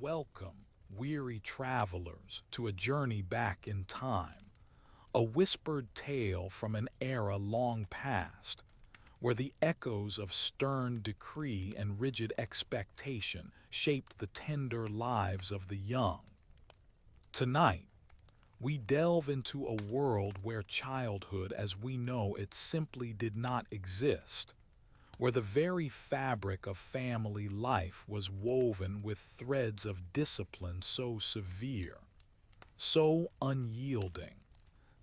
Welcome, weary travelers, to a journey back in time, a whispered tale from an era long past, where the echoes of stern decree and rigid expectation shaped the tender lives of the young. Tonight, we delve into a world where childhood as we know it simply did not exist, where the very fabric of family life was woven with threads of discipline so severe, so unyielding,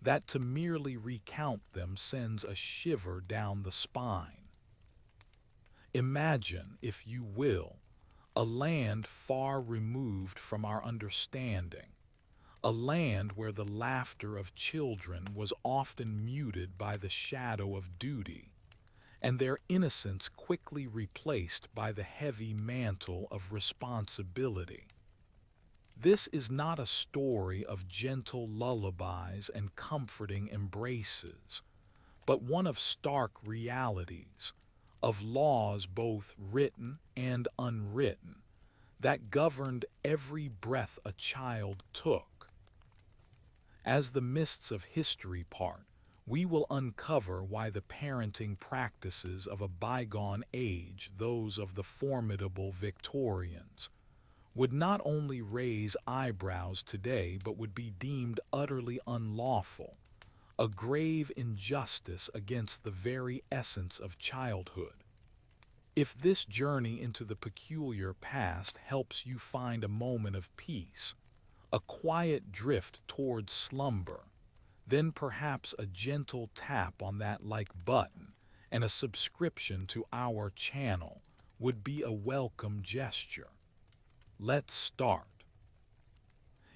that to merely recount them sends a shiver down the spine. Imagine, if you will, a land far removed from our understanding, a land where the laughter of children was often muted by the shadow of duty, and their innocence quickly replaced by the heavy mantle of responsibility. This is not a story of gentle lullabies and comforting embraces, but one of stark realities, of laws both written and unwritten, that governed every breath a child took. As the mists of history part, we will uncover why the parenting practices of a bygone age, those of the formidable Victorians, would not only raise eyebrows today but would be deemed utterly unlawful, a grave injustice against the very essence of childhood. If this journey into the peculiar past helps you find a moment of peace, a quiet drift towards slumber, then perhaps a gentle tap on that like button and a subscription to our channel would be a welcome gesture. Let's start.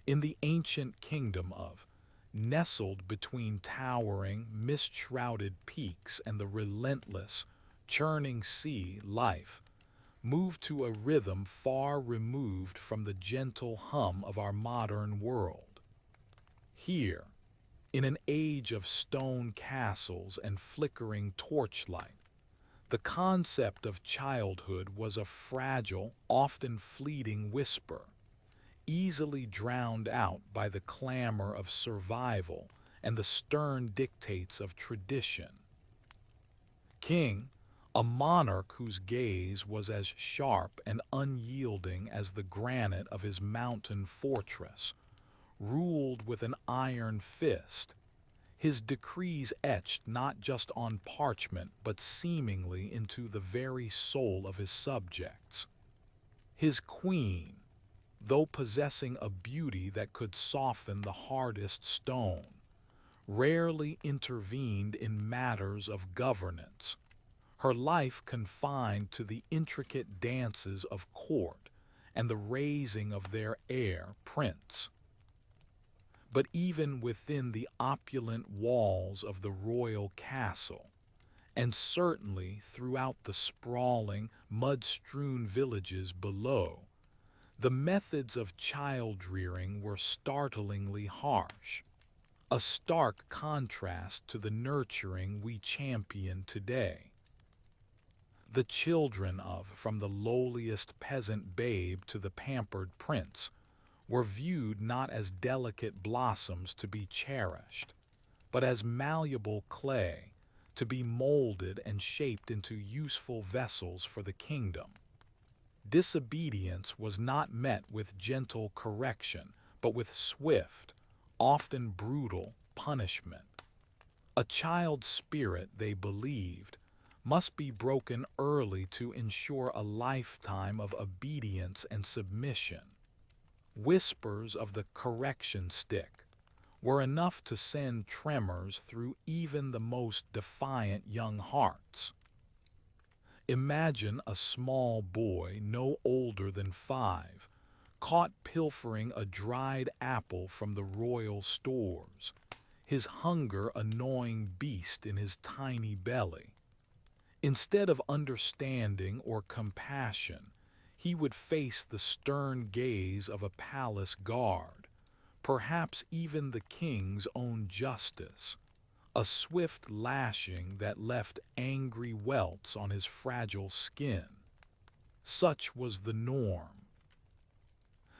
In the ancient kingdom of, nestled between towering, mist-shrouded peaks and the relentless, churning sea, life moved to a rhythm far removed from the gentle hum of our modern world. Here, in an age of stone castles and flickering torchlight, the concept of childhood was a fragile, often fleeting whisper, easily drowned out by the clamor of survival and the stern dictates of tradition. King, a monarch whose gaze was as sharp and unyielding as the granite of his mountain fortress, ruled with an iron fist, his decrees etched not just on parchment but seemingly into the very soul of his subjects. His queen, though possessing a beauty that could soften the hardest stone, rarely intervened in matters of governance, her life confined to the intricate dances of court and the raising of their heir prince. But even within the opulent walls of the royal castle, and certainly throughout the sprawling, mud-strewn villages below, the methods of child-rearing were startlingly harsh, a stark contrast to the nurturing we champion today. The children of, from the lowliest peasant babe to the pampered prince, were viewed not as delicate blossoms to be cherished, but as malleable clay to be molded and shaped into useful vessels for the kingdom. Disobedience was not met with gentle correction, but with swift, often brutal, punishment. A child's spirit, they believed, must be broken early to ensure a lifetime of obedience and submission. Whispers of the correction stick were enough to send tremors through even the most defiant young hearts. Imagine a small boy no older than 5, caught pilfering a dried apple from the royal stores, his hunger a gnawing beast in his tiny belly. Instead of understanding or compassion, he would face the stern gaze of a palace guard, perhaps even the king's own justice, a swift lashing that left angry welts on his fragile skin. Such was the norm.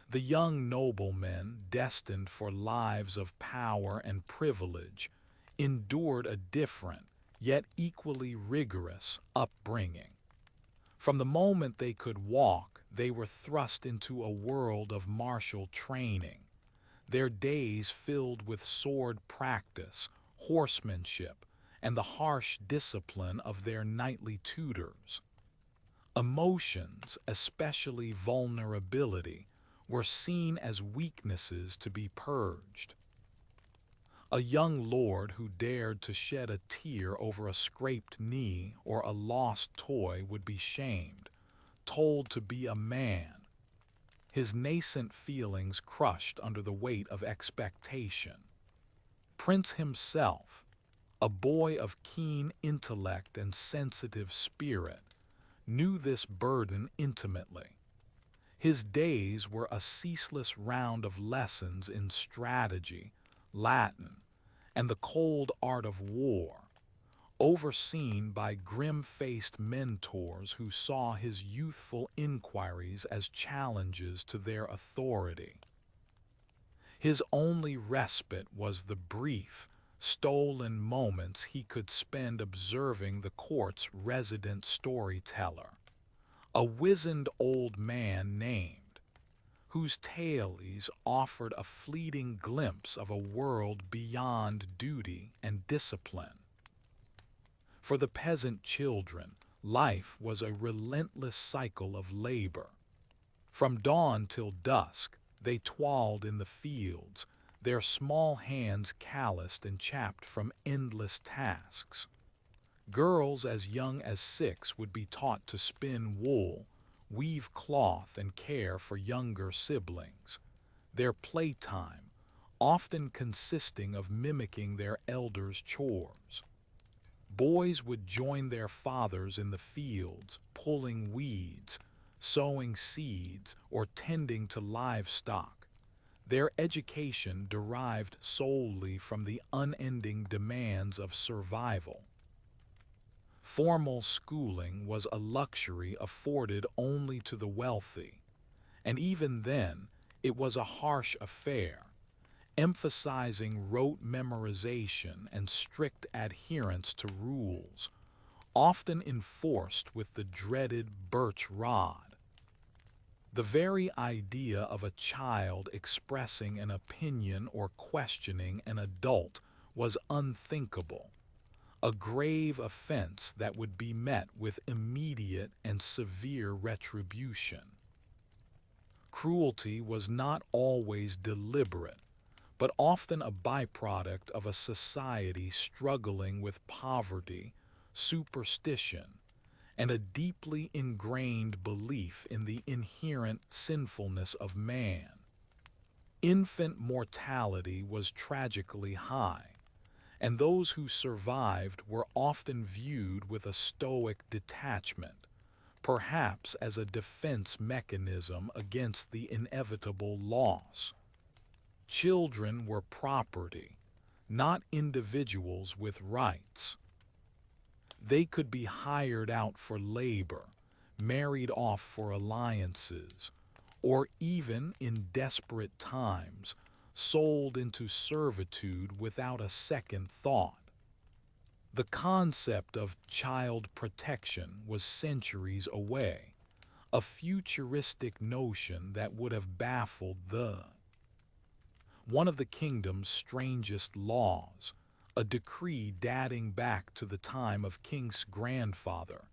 The young noblemen, destined for lives of power and privilege, endured a different, yet equally rigorous, upbringing. From the moment they could walk, they were thrust into a world of martial training, their days filled with sword practice, horsemanship, and the harsh discipline of their knightly tutors. Emotions, especially vulnerability, were seen as weaknesses to be purged. A young lord who dared to shed a tear over a scraped knee or a lost toy would be shamed, told to be a man, his nascent feelings crushed under the weight of expectation. Prince himself, a boy of keen intellect and sensitive spirit, knew this burden intimately. His days were a ceaseless round of lessons in strategy, Latin, and the cold art of war, overseen by grim-faced mentors who saw his youthful inquiries as challenges to their authority. His only respite was the brief, stolen moments he could spend observing the court's resident storyteller, a wizened old man named, whose tales offered a fleeting glimpse of a world beyond duty and discipline. For the peasant children, life was a relentless cycle of labor. From dawn till dusk, they toiled in the fields, their small hands calloused and chapped from endless tasks. Girls as young as 6 would be taught to spin wool, weave cloth, and care for younger siblings, their playtime often consisting of mimicking their elders' chores. Boys would join their fathers in the fields, pulling weeds, sowing seeds, or tending to livestock, their education derived solely from the unending demands of survival. Formal schooling was a luxury afforded only to the wealthy, and even then it was a harsh affair, emphasizing rote memorization and strict adherence to rules, often enforced with the dreaded birch rod. The very idea of a child expressing an opinion or questioning an adult was unthinkable, a grave offense that would be met with immediate and severe retribution. Cruelty was not always deliberate, but often a byproduct of a society struggling with poverty, superstition, and a deeply ingrained belief in the inherent sinfulness of man. Infant mortality was tragically high, and those who survived were often viewed with a stoic detachment, perhaps as a defense mechanism against the inevitable loss. Children were property, not individuals with rights. They could be hired out for labor, married off for alliances, or even, in desperate times, sold into servitude without a second thought. The concept of child protection was centuries away, a futuristic notion that would have baffled one of the kingdom's strangest laws, a decree dating back to the time of King's grandfather,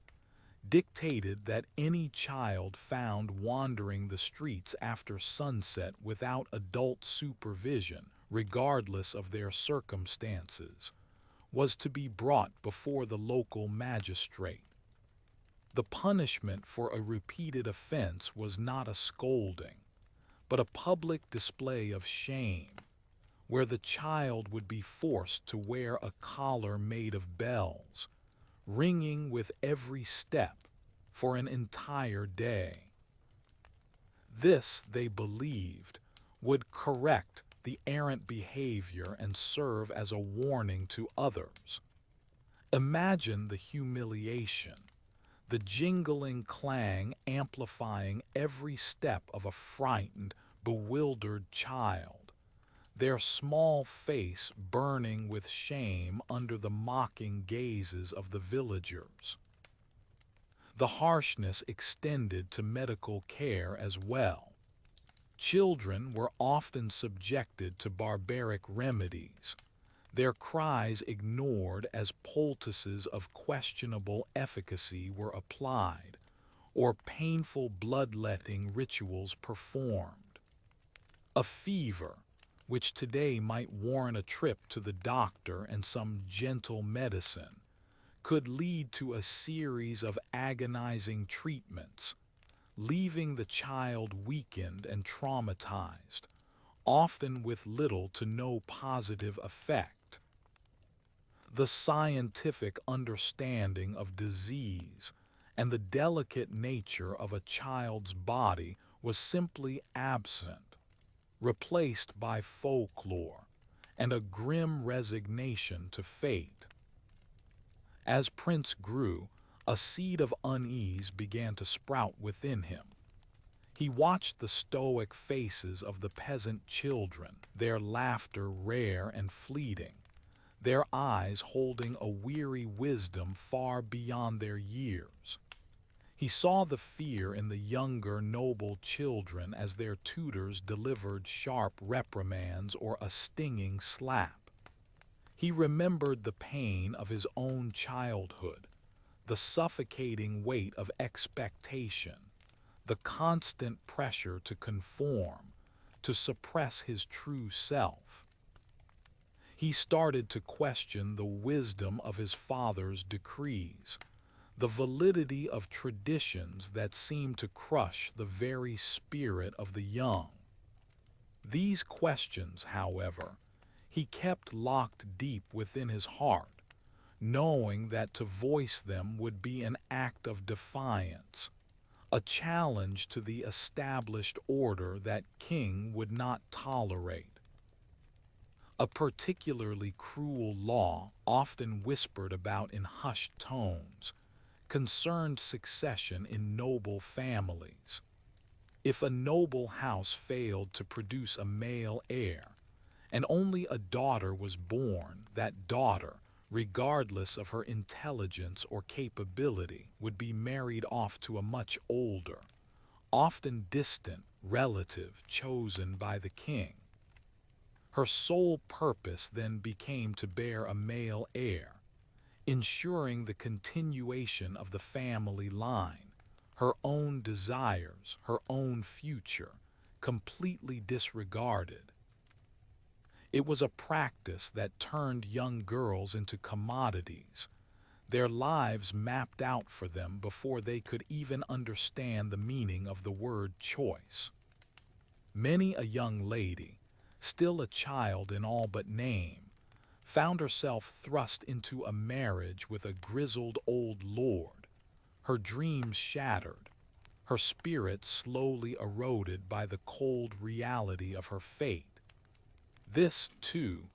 dictated that any child found wandering the streets after sunset without adult supervision, regardless of their circumstances, was to be brought before the local magistrate. The punishment for a repeated offense was not a scolding, but a public display of shame, where the child would be forced to wear a collar made of bells, ringing with every step for an entire day. This, they believed, would correct the errant behavior and serve as a warning to others. Imagine the humiliation, the jingling clang amplifying every step of a frightened, bewildered child, their small face burning with shame under the mocking gazes of the villagers. The harshness extended to medical care as well. Children were often subjected to barbaric remedies, their cries ignored as poultices of questionable efficacy were applied, or painful bloodletting rituals performed. A fever, which today might warrant a trip to the doctor and some gentle medicine, could lead to a series of agonizing treatments, leaving the child weakened and traumatized, often with little to no positive effect. The scientific understanding of disease and the delicate nature of a child's body was simply absent, replaced by folklore and a grim resignation to fate. As Prince grew, a seed of unease began to sprout within him. He watched the stoic faces of the peasant children, their laughter rare and fleeting, their eyes holding a weary wisdom far beyond their years. He saw the fear in the younger, noble children as their tutors delivered sharp reprimands or a stinging slap. He remembered the pain of his own childhood, the suffocating weight of expectation, the constant pressure to conform, to suppress his true self. He started to question the wisdom of his father's decrees, the validity of traditions that seemed to crush the very spirit of the young. These questions, however, he kept locked deep within his heart, knowing that to voice them would be an act of defiance, a challenge to the established order that King would not tolerate. A particularly cruel law, often whispered about in hushed tones, concerned succession in noble families. If a noble house failed to produce a male heir, and only a daughter was born, that daughter, regardless of her intelligence or capability, would be married off to a much older, often distant relative chosen by the king. Her sole purpose then became to bear a male heir, ensuring the continuation of the family line, her own desires, her own future, completely disregarded. It was a practice that turned young girls into commodities, their lives mapped out for them before they could even understand the meaning of the word choice. Many a young lady, still a child in all but name, found herself thrust into a marriage with a grizzled old lord, her dreams shattered, her spirit slowly eroded by the cold reality of her fate. This, too,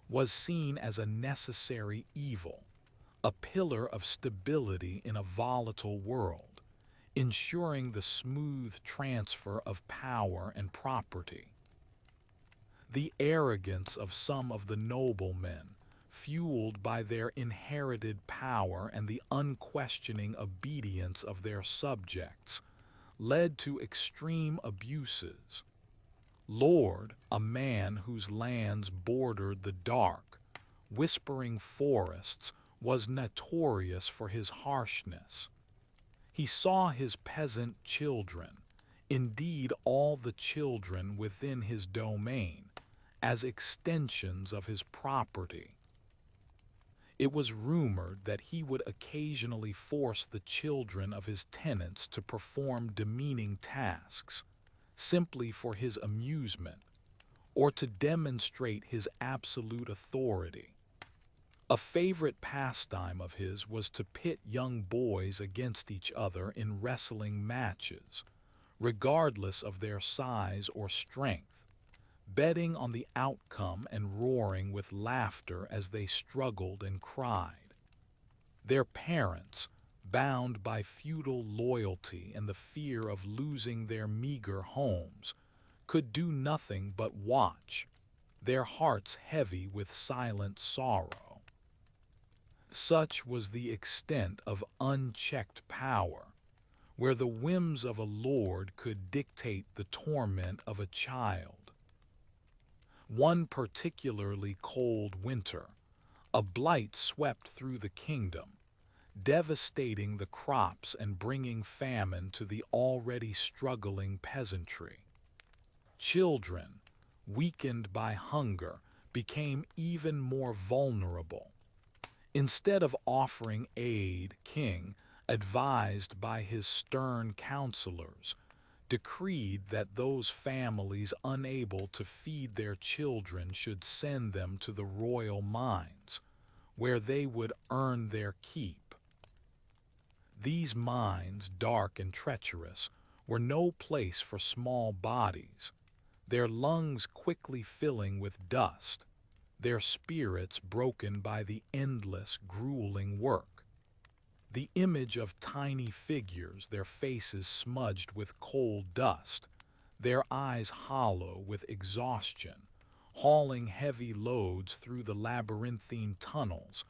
was seen as a necessary evil, a pillar of stability in a volatile world, ensuring the smooth transfer of power and property. The arrogance of some of the noblemen, fueled by their inherited power and the unquestioning obedience of their subjects, led to extreme abuses. Lord, a man whose lands bordered the dark, whispering forests, was notorious for his harshness. He saw his peasant children, indeed all the children within his domain, as extensions of his property. It was rumored that he would occasionally force the children of his tenants to perform demeaning tasks, simply for his amusement, or to demonstrate his absolute authority. A favorite pastime of his was to pit young boys against each other in wrestling matches, regardless of their size or strength, betting on the outcome and roaring with laughter as they struggled and cried. Their parents, bound by feudal loyalty and the fear of losing their meager homes, could do nothing but watch, their hearts heavy with silent sorrow. Such was the extent of unchecked power, where the whims of a lord could dictate the torment of a child. One particularly cold winter, a blight swept through the kingdom, devastating the crops and bringing famine to the already struggling peasantry. Children, weakened by hunger, became even more vulnerable. Instead of offering aid, King, advised by his stern counselors, decreed that those families unable to feed their children should send them to the royal mines, where they would earn their keep. These mines, dark and treacherous, were no place for small bodies, their lungs quickly filling with dust, their spirits broken by the endless, grueling work. The image of tiny figures, their faces smudged with coal dust, their eyes hollow with exhaustion, hauling heavy loads through the labyrinthine tunnels,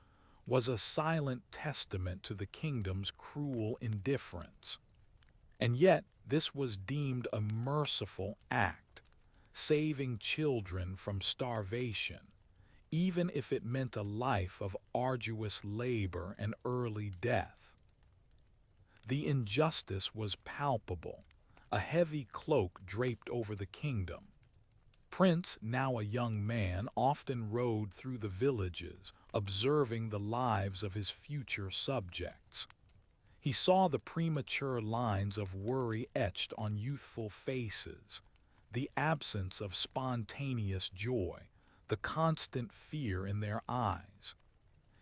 was a silent testament to the kingdom's cruel indifference. And yet this was deemed a merciful act, saving children from starvation, even if it meant a life of arduous labor and early death. The injustice was palpable, a heavy cloak draped over the kingdom. Prince, now a young man, often rode through the villages, observing the lives of his future subjects. He saw the premature lines of worry etched on youthful faces, the absence of spontaneous joy, the constant fear in their eyes.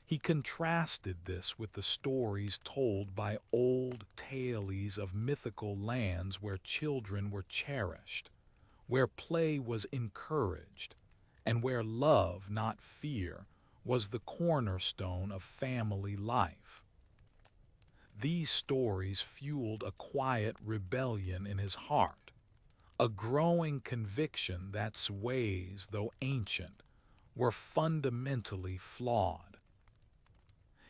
He contrasted this with the stories told by old tales of mythical lands where children were cherished, where play was encouraged, and where love, not fear, was the cornerstone of family life. These stories fueled a quiet rebellion in his heart, a growing conviction that ways, though ancient, were fundamentally flawed.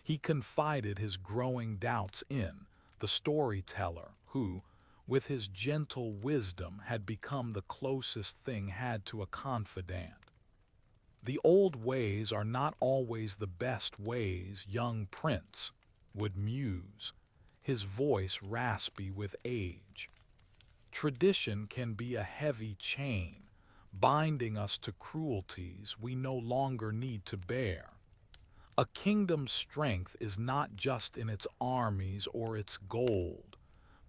He confided his growing doubts in the storyteller who, with his gentle wisdom, had become the closest thing had to a confidant. The old ways are not always the best ways, young Prince would muse, his voice raspy with age. Tradition can be a heavy chain, binding us to cruelties we no longer need to bear. A kingdom's strength is not just in its armies or its gold,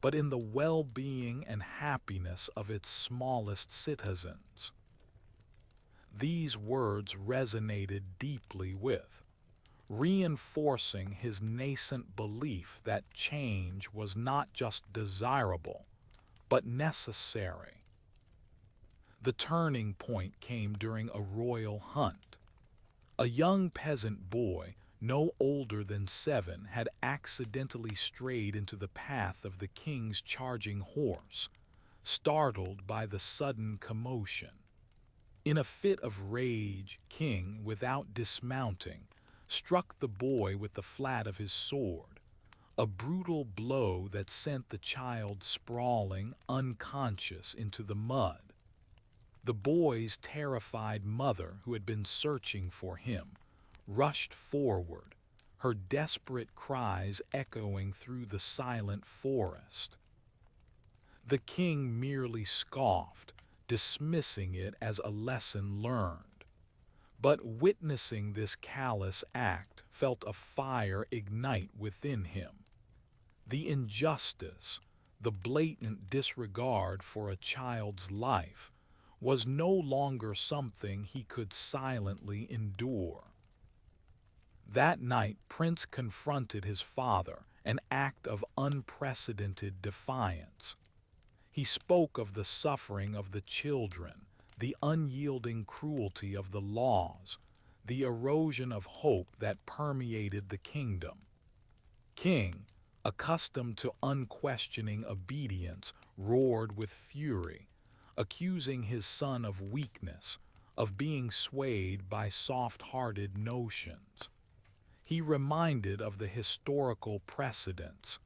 but in the well-being and happiness of its smallest citizens. These words resonated deeply with, reinforcing his nascent belief that change was not just desirable, but necessary. The turning point came during a royal hunt. A young peasant boy, no older than 7, had accidentally strayed into the path of the king's charging horse, startled by the sudden commotion. In a fit of rage, King, without dismounting, struck the boy with the flat of his sword, a brutal blow that sent the child sprawling, unconscious, into the mud. The boy's terrified mother, who had been searching for him, rushed forward, her desperate cries echoing through the silent forest. The king merely scoffed, dismissing it as a lesson learned. But witnessing this callous act, felt a fire ignite within him. The injustice, the blatant disregard for a child's life, was no longer something he could silently endure. That night, Prince confronted his father, an act of unprecedented defiance. He spoke of the suffering of the children, the unyielding cruelty of the laws, the erosion of hope that permeated the kingdom. King, accustomed to unquestioning obedience, roared with fury, accusing his son of weakness, of being swayed by soft-hearted notions. He reminded of the historical precedents,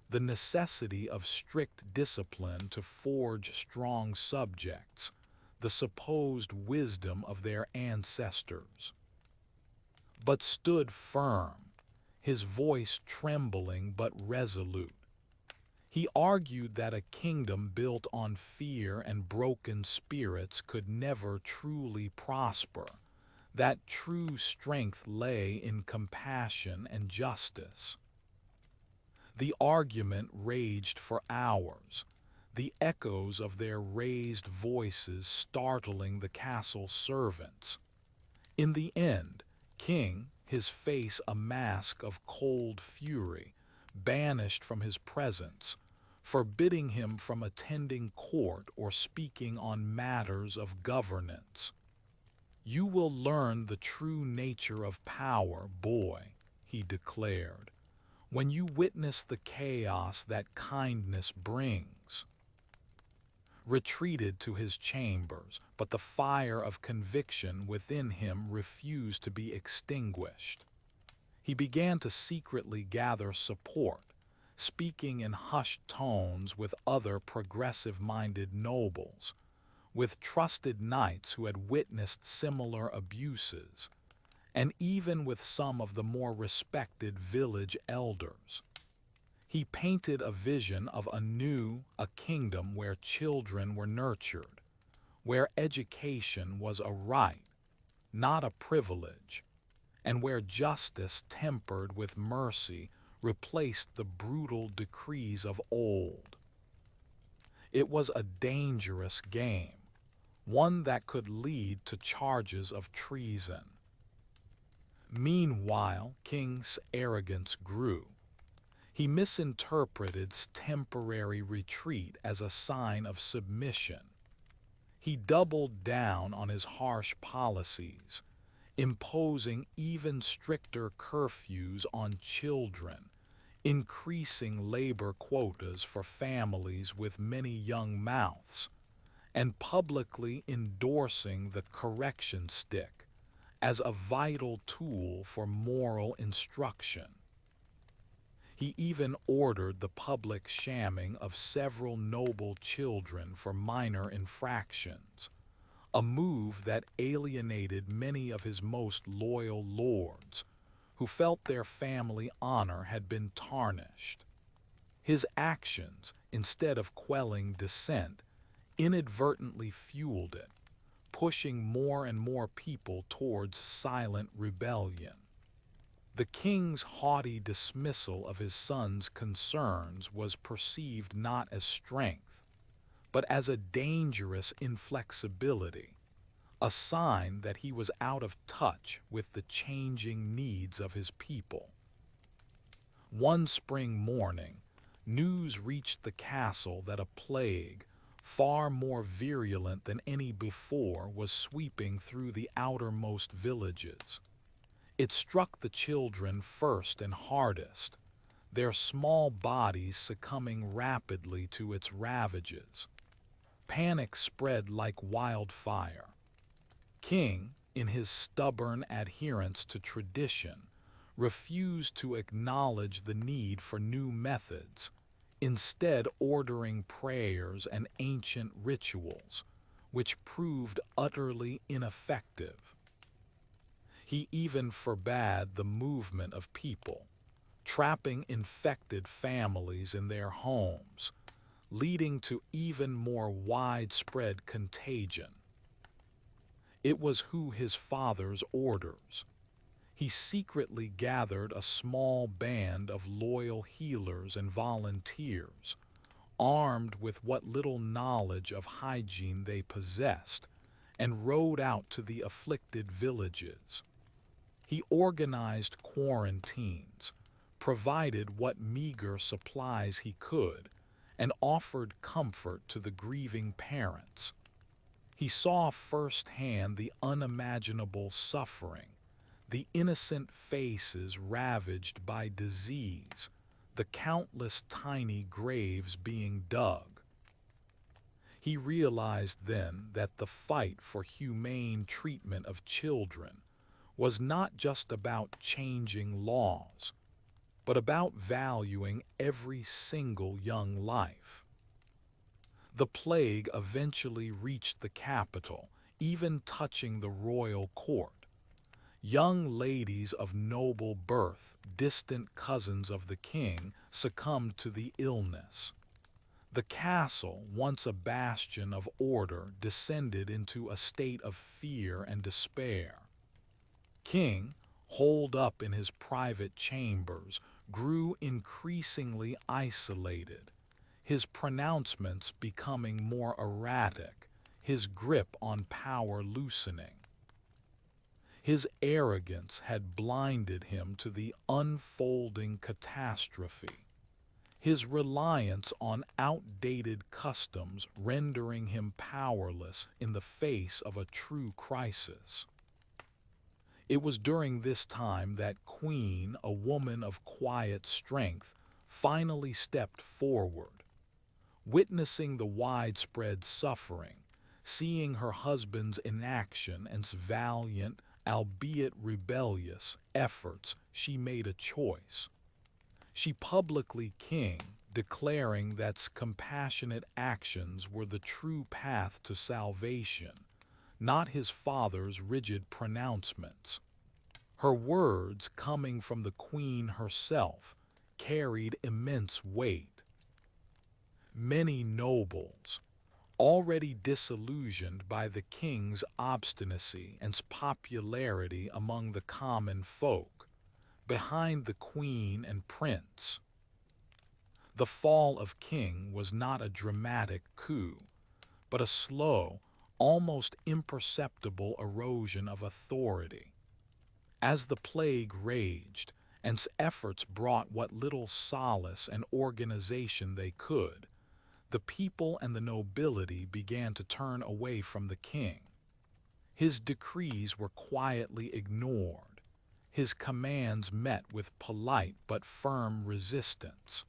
the necessity of strict discipline to forge strong subjects, the supposed wisdom of their ancestors. But stood firm, his voice trembling but resolute. He argued that a kingdom built on fear and broken spirits could never truly prosper, that true strength lay in compassion and justice. The argument raged for hours, the echoes of their raised voices startling the castle servants. In the end, King, his face a mask of cold fury, banished from his presence, forbidding him from attending court or speaking on matters of governance. "You will learn the true nature of power, boy," he declared, "when you witness the chaos that kindness brings." Retreated to his chambers, but the fire of conviction within him refused to be extinguished. He began to secretly gather support, speaking in hushed tones with other progressive-minded nobles, with trusted knights who had witnessed similar abuses, and even with some of the more respected village elders. He painted a vision of a kingdom where children were nurtured, where education was a right, not a privilege, and where justice tempered with mercy replaced the brutal decrees of old. It was a dangerous game, one that could lead to charges of treason. Meanwhile, King's arrogance grew. He misinterpreted temporary retreat as a sign of submission. He doubled down on his harsh policies, imposing even stricter curfews on children, increasing labor quotas for families with many young mouths, and publicly endorsing the correction stick as a vital tool for moral instruction. He even ordered the public shamming of several noble children for minor infractions, a move that alienated many of his most loyal lords, who felt their family honor had been tarnished. His actions, instead of quelling dissent, inadvertently fueled it, pushing more and more people towards silent rebellion. The king's haughty dismissal of his son's concerns was perceived not as strength, but as a dangerous inflexibility, a sign that he was out of touch with the changing needs of his people. One spring morning, news reached the castle that a plague, far more virulent than any before, was sweeping through the outermost villages. It struck the children first and hardest, their small bodies succumbing rapidly to its ravages. Panic spread like wildfire. King, in his stubborn adherence to tradition, refused to acknowledge the need for new methods, instead ordering prayers and ancient rituals, which proved utterly ineffective. He even forbade the movement of people, trapping infected families in their homes, leading to even more widespread contagion. It was his father's orders. He secretly gathered a small band of loyal healers and volunteers, armed with what little knowledge of hygiene they possessed, and rode out to the afflicted villages. He organized quarantines, provided what meager supplies he could, and offered comfort to the grieving parents. He saw firsthand the unimaginable suffering, the innocent faces ravaged by disease, the countless tiny graves being dug. He realized then that the fight for humane treatment of children was not just about changing laws, but about valuing every single young life. The plague eventually reached the capital, even touching the royal court. Young ladies of noble birth, distant cousins of the king, succumbed to the illness. The castle, once a bastion of order, descended into a state of fear and despair. King, holed up in his private chambers, grew increasingly isolated, his pronouncements becoming more erratic, his grip on power loosening. His arrogance had blinded him to the unfolding catastrophe, his reliance on outdated customs rendering him powerless in the face of a true crisis. It was during this time that Queen, a woman of quiet strength, finally stepped forward. Witnessing the widespread suffering, seeing her husband's inaction and valiant, albeit rebellious, efforts, she made a choice. She publicly king, declaring that compassionate actions were the true path to salvation, not his father's rigid pronouncements. Her words, coming from the queen herself, carried immense weight. Many nobles, already disillusioned by the king's obstinacy and popularity among the common folk, behind the queen and prince. The fall of King was not a dramatic coup, but a slow, almost imperceptible erosion of authority. As the plague raged, and efforts brought what little solace and organization they could, the people and the nobility began to turn away from the king. His decrees were quietly ignored, his commands met with polite but firm resistance.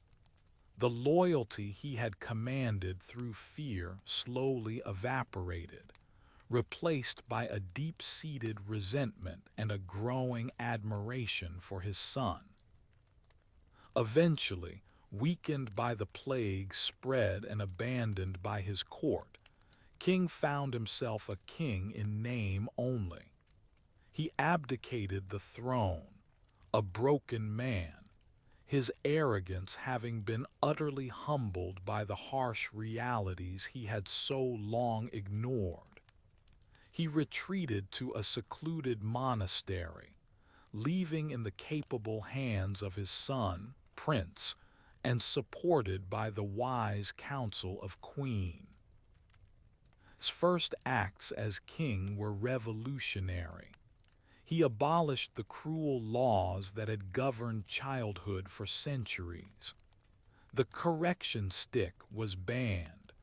The loyalty he had commanded through fear slowly evaporated, replaced by a deep-seated resentment and a growing admiration for his son. Eventually, weakened by the plague spread and abandoned by his court, King found himself a king in name only. He abdicated the throne, a broken man, his arrogance having been utterly humbled by the harsh realities he had so long ignored. He retreated to a secluded monastery, leaving in the capable hands of his son, Prince, and supported by the wise counsel of Queen. His first acts as king were revolutionary. He abolished the cruel laws that had governed childhood for centuries. The correction stick was banned,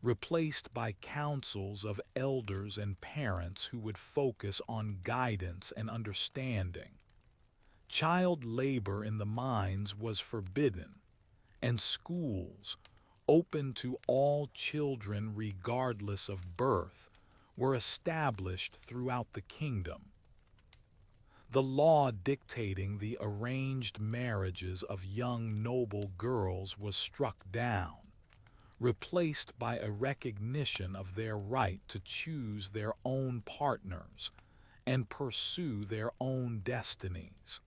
replaced by councils of elders and parents who would focus on guidance and understanding. Child labor in the mines was forbidden, and schools, open to all children regardless of birth, were established throughout the kingdom. The law dictating the arranged marriages of young noble girls was struck down, replaced by a recognition of their right to choose their own partners and pursue their own destinies.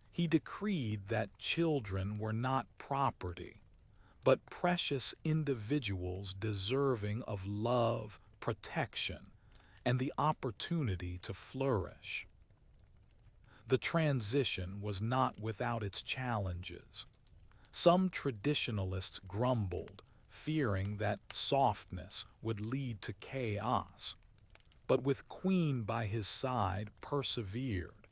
He decreed that children were not property, but precious individuals deserving of love, protection, and the opportunity to flourish. The transition was not without its challenges. Some traditionalists grumbled, fearing that softness would lead to chaos, but with Queen by his side persevered.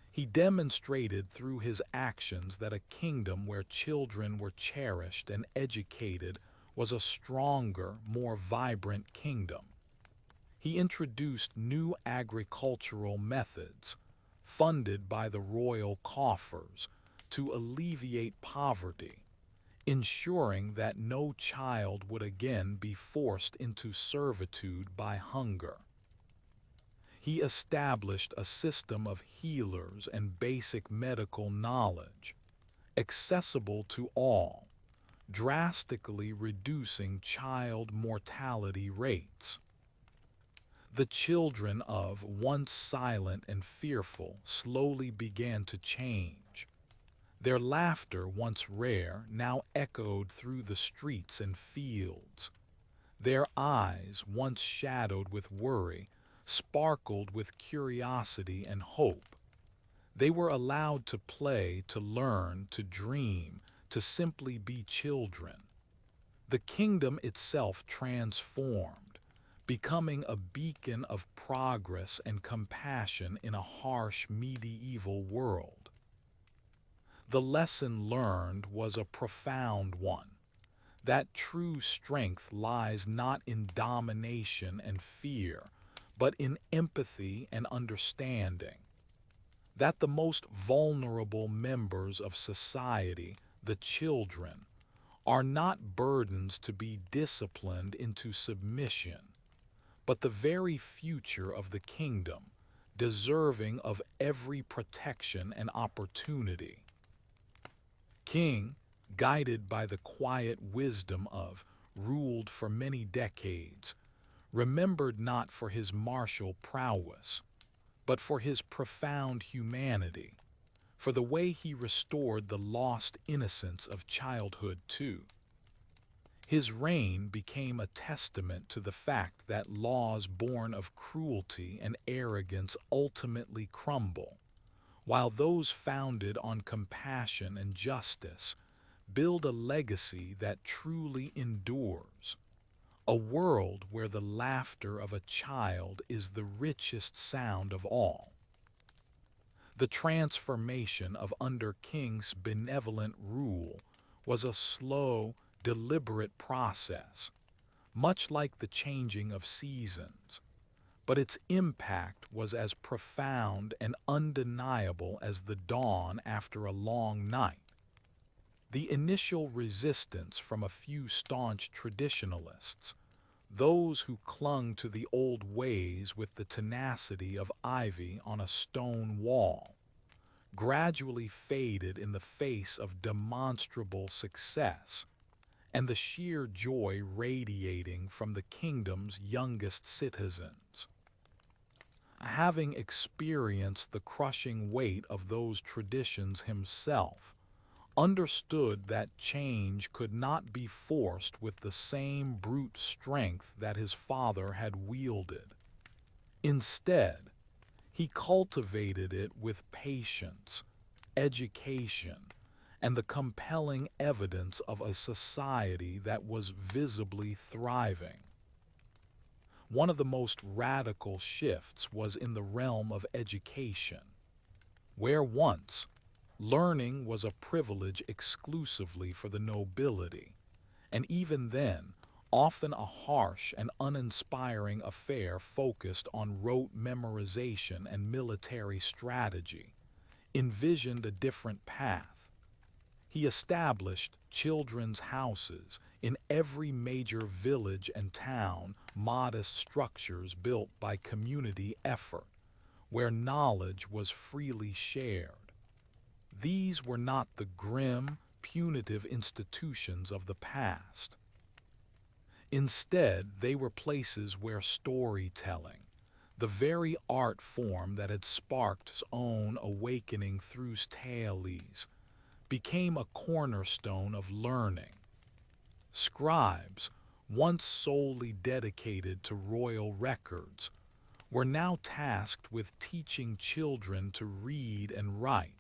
He demonstrated through his actions that a kingdom where children were cherished and educated was a stronger, more vibrant kingdom. He introduced new agricultural methods, funded by the royal coffers, to alleviate poverty, ensuring that no child would again be forced into servitude by hunger. He established a system of healers and basic medical knowledge, accessible to all, drastically reducing child mortality rates. The children of once silent and fearful slowly began to change. Their laughter, once rare, now echoed through the streets and fields. Their eyes, once shadowed with worry, sparkled with curiosity and hope. They were allowed to play, to learn, to dream, to simply be children. The kingdom itself transformed, becoming a beacon of progress and compassion in a harsh medieval world. The lesson learned was a profound one, that true strength lies not in domination and fear, but in empathy and understanding. That the most vulnerable members of society, the children, are not burdens to be disciplined into submission, but the very future of the kingdom, deserving of every protection and opportunity. King, guided by the quiet wisdom of, ruled for many decades, remembered not for his martial prowess, but for his profound humanity, for the way he restored the lost innocence of childhood too. His reign became a testament to the fact that laws born of cruelty and arrogance ultimately crumble, while those founded on compassion and justice build a legacy that truly endures. A world where the laughter of a child is the richest sound of all. The transformation of under King's benevolent rule was a slow, deliberate process, much like the changing of seasons, but its impact was as profound and undeniable as the dawn after a long night. The initial resistance from a few staunch traditionalists, those who clung to the old ways with the tenacity of ivy on a stone wall, gradually faded in the face of demonstrable success and the sheer joy radiating from the kingdom's youngest citizens. Having experienced the crushing weight of those traditions himself, understood that change could not be forced with the same brute strength that his father had wielded. Instead, he cultivated it with patience, education, and the compelling evidence of a society that was visibly thriving. One of the most radical shifts was in the realm of education, where once learning was a privilege exclusively for the nobility, and even then, often a harsh and uninspiring affair focused on rote memorization and military strategy, envisioned a different path. He established children's houses in every major village and town, modest structures built by community effort, where knowledge was freely shared. These were not the grim, punitive institutions of the past. Instead, they were places where storytelling, the very art form that had sparked his own awakening through tales, became a cornerstone of learning. Scribes, once solely dedicated to royal records, were now tasked with teaching children to read and write,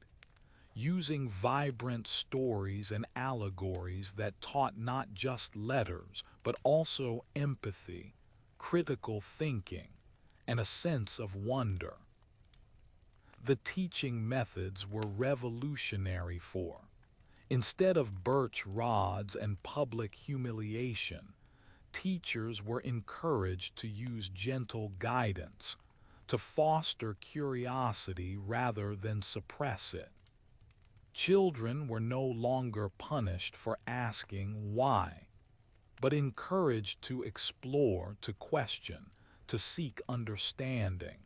using vibrant stories and allegories that taught not just letters, but also empathy, critical thinking, and a sense of wonder. The teaching methods were revolutionary for, instead of birch rods and public humiliation, teachers were encouraged to use gentle guidance, to foster curiosity rather than suppress it. Children were no longer punished for asking why, but encouraged to explore, to question, to seek understanding.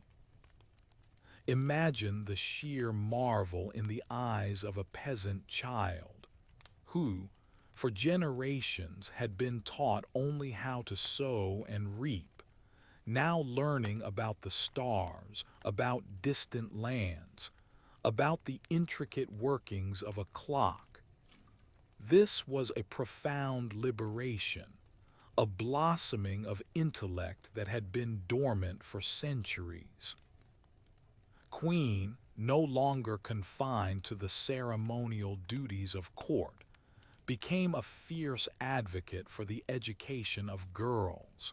Imagine the sheer marvel in the eyes of a peasant child who, for generations, had been taught only how to sow and reap, now learning about the stars, about distant lands, about the intricate workings of a clock. This was a profound liberation, a blossoming of intellect that had been dormant for centuries. Queen, no longer confined to the ceremonial duties of court, became a fierce advocate for the education of girls.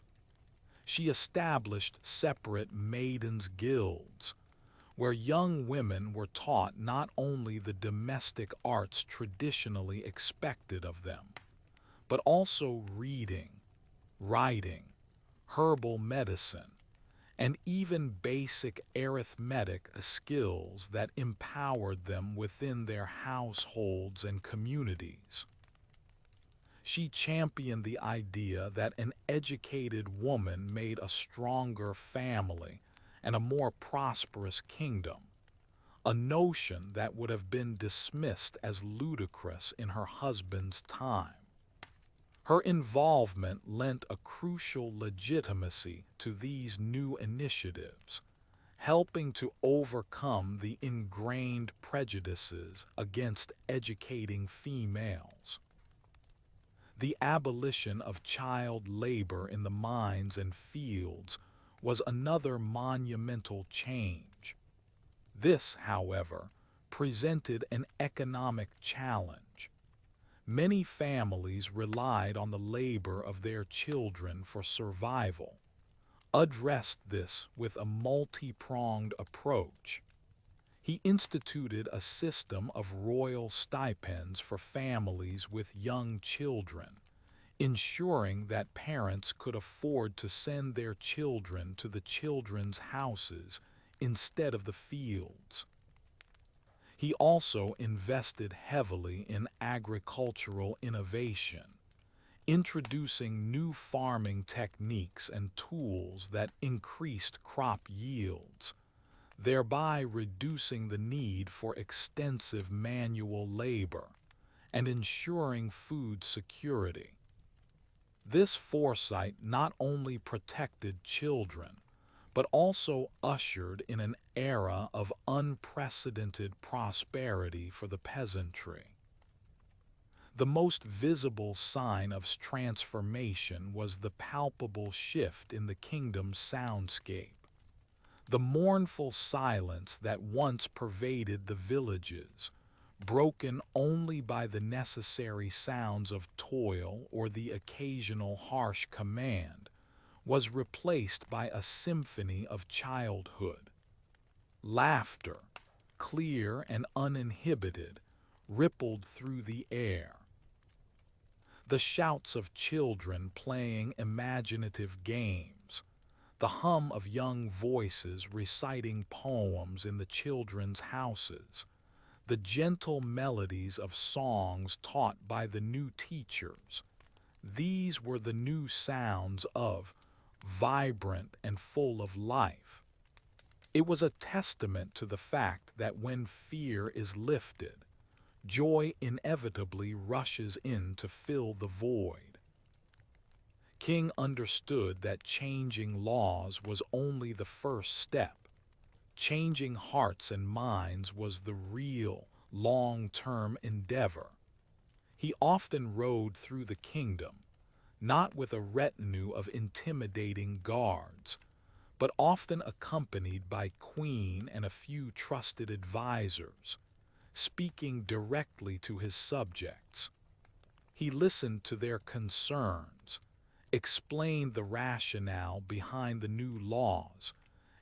She established separate maidens' guilds, where young women were taught not only the domestic arts traditionally expected of them, but also reading, writing, herbal medicine, and even basic arithmetic skills that empowered them within their households and communities. She championed the idea that an educated woman made a stronger family and a more prosperous kingdom, a notion that would have been dismissed as ludicrous in her husband's time. Her involvement lent a crucial legitimacy to these new initiatives, helping to overcome the ingrained prejudices against educating females. The abolition of child labor in the mines and fields was another monumental change. This, however, presented an economic challenge. Many families relied on the labor of their children for survival. Addressed this with a multi-pronged approach. He instituted a system of royal stipends for families with young children, ensuring that parents could afford to send their children to the children's houses instead of the fields. He also invested heavily in agricultural innovation, introducing new farming techniques and tools that increased crop yields, thereby reducing the need for extensive manual labor and ensuring food security. This foresight not only protected children, but also ushered in an era of unprecedented prosperity for the peasantry. The most visible sign of transformation was the palpable shift in the kingdom's soundscape. The mournful silence that once pervaded the villages, broken only by the necessary sounds of toil or the occasional harsh command, was replaced by a symphony of childhood. Laughter, clear and uninhibited, rippled through the air. The shouts of children playing imaginative games, the hum of young voices reciting poems in the children's houses, the gentle melodies of songs taught by the new teachers. These were the new sounds of vibrant and full of life. It was a testament to the fact that when fear is lifted, joy inevitably rushes in to fill the void. King understood that changing laws was only the first step. Changing hearts and minds was the real, long-term endeavor. He often rode through the kingdom, not with a retinue of intimidating guards, but often accompanied by Queen and a few trusted advisors, speaking directly to his subjects. He listened to their concerns, explained the rationale behind the new laws,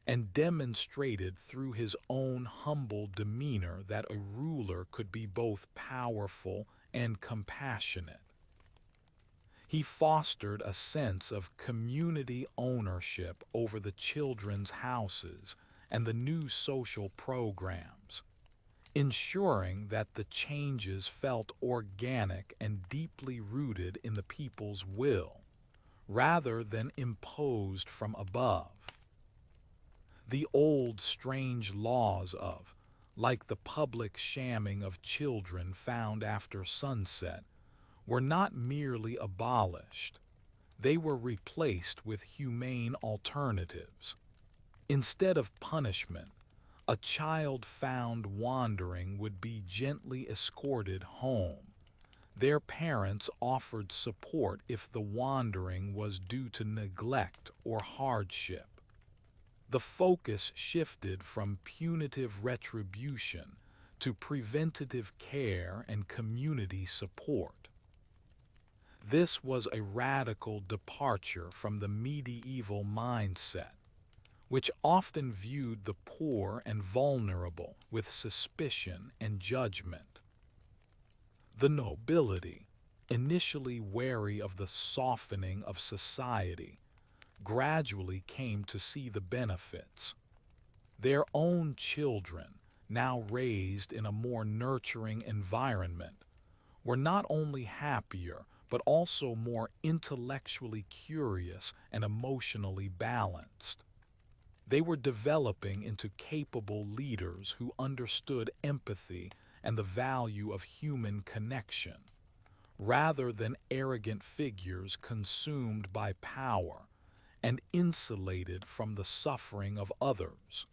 and demonstrated through his own humble demeanor that a ruler could be both powerful and compassionate. He fostered a sense of community ownership over the children's houses and the new social programs. ensuring that the changes felt organic and deeply rooted in the people's will, rather than imposed from above. The old strange laws of, like the public shamming of children found after sunset, were not merely abolished, they were replaced with humane alternatives. Instead of punishment, a child found wandering would be gently escorted home. Their parents offered support if the wandering was due to neglect or hardship. The focus shifted from punitive retribution to preventative care and community support. This was a radical departure from the medieval mindset, which often viewed the poor and vulnerable with suspicion and judgment. The nobility, initially wary of the softening of society, gradually came to see the benefits. Their own children, now raised in a more nurturing environment, were not only happier but also more intellectually curious and emotionally balanced. They were developing into capable leaders who understood empathy and the value of human connection, rather than arrogant figures consumed by power and insulated from the suffering of others.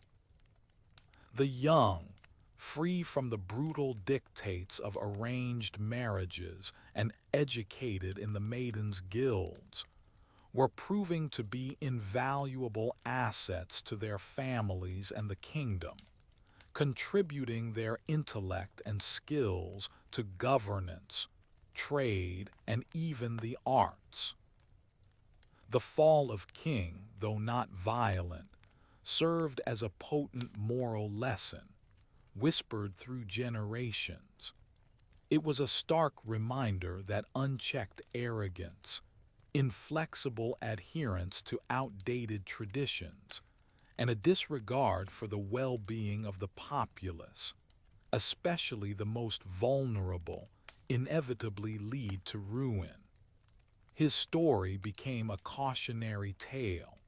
The young, free from the brutal dictates of arranged marriages and educated in the maidens' guilds, were proving to be invaluable assets to their families and the kingdom, contributing their intellect and skills to governance, trade, and even the arts. The fall of King, though not violent, served as a potent moral lesson, whispered through generations. It was a stark reminder that unchecked arrogance, inflexible adherence to outdated traditions, and a disregard for the well-being of the populace, especially the most vulnerable, inevitably lead to ruin. His story became a cautionary tale,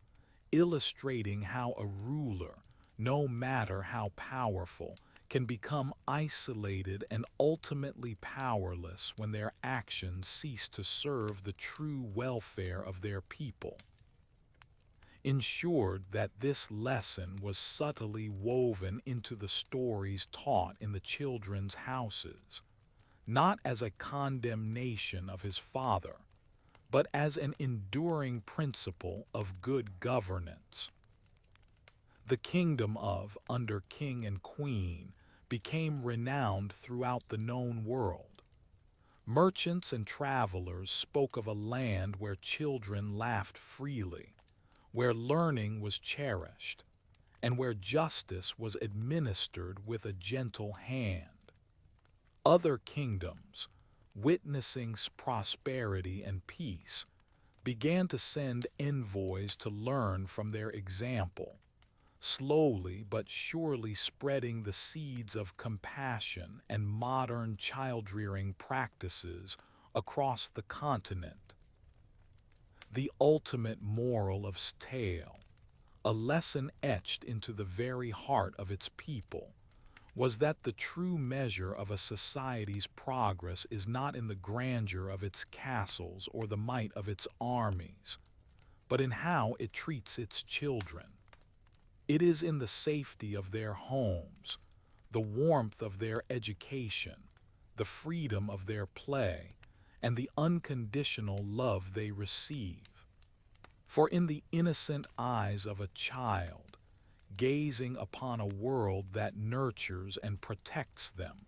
illustrating how a ruler, no matter how powerful, can become isolated and ultimately powerless when their actions cease to serve the true welfare of their people. Ensured that this lesson was subtly woven into the stories taught in the children's houses, not as a condemnation of his father, but as an enduring principle of good governance. The kingdom of, under king and queen, became renowned throughout the known world. Merchants and travelers spoke of a land where children laughed freely, where learning was cherished, and where justice was administered with a gentle hand. Other kingdoms, witnessing prosperity and peace, began to send envoys to learn from their example, slowly but surely spreading the seeds of compassion and modern child-rearing practices across the continent. The ultimate moral of tale, a lesson etched into the very heart of its people, was that the true measure of a society's progress is not in the grandeur of its castles or the might of its armies, but in how it treats its children. It is in the safety of their homes, the warmth of their education, the freedom of their play, and the unconditional love they receive. For in the innocent eyes of a child, gazing upon a world that nurtures and protects them,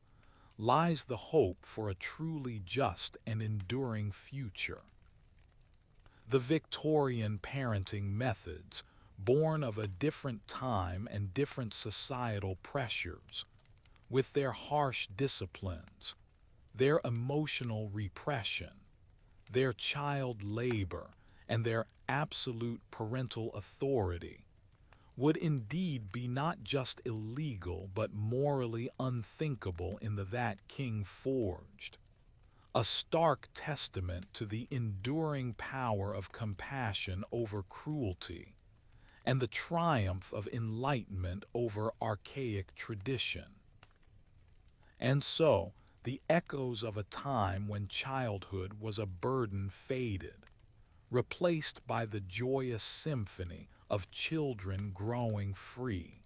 lies the hope for a truly just and enduring future. The Victorian parenting methods, born of a different time and different societal pressures, with their harsh disciplines, their emotional repression, their child labor, and their absolute parental authority, would indeed be not just illegal but morally unthinkable in the that king forged, a stark testament to the enduring power of compassion over cruelty and the triumph of enlightenment over archaic tradition. And so, the echoes of a time when childhood was a burden faded, replaced by the joyous symphony of children growing free.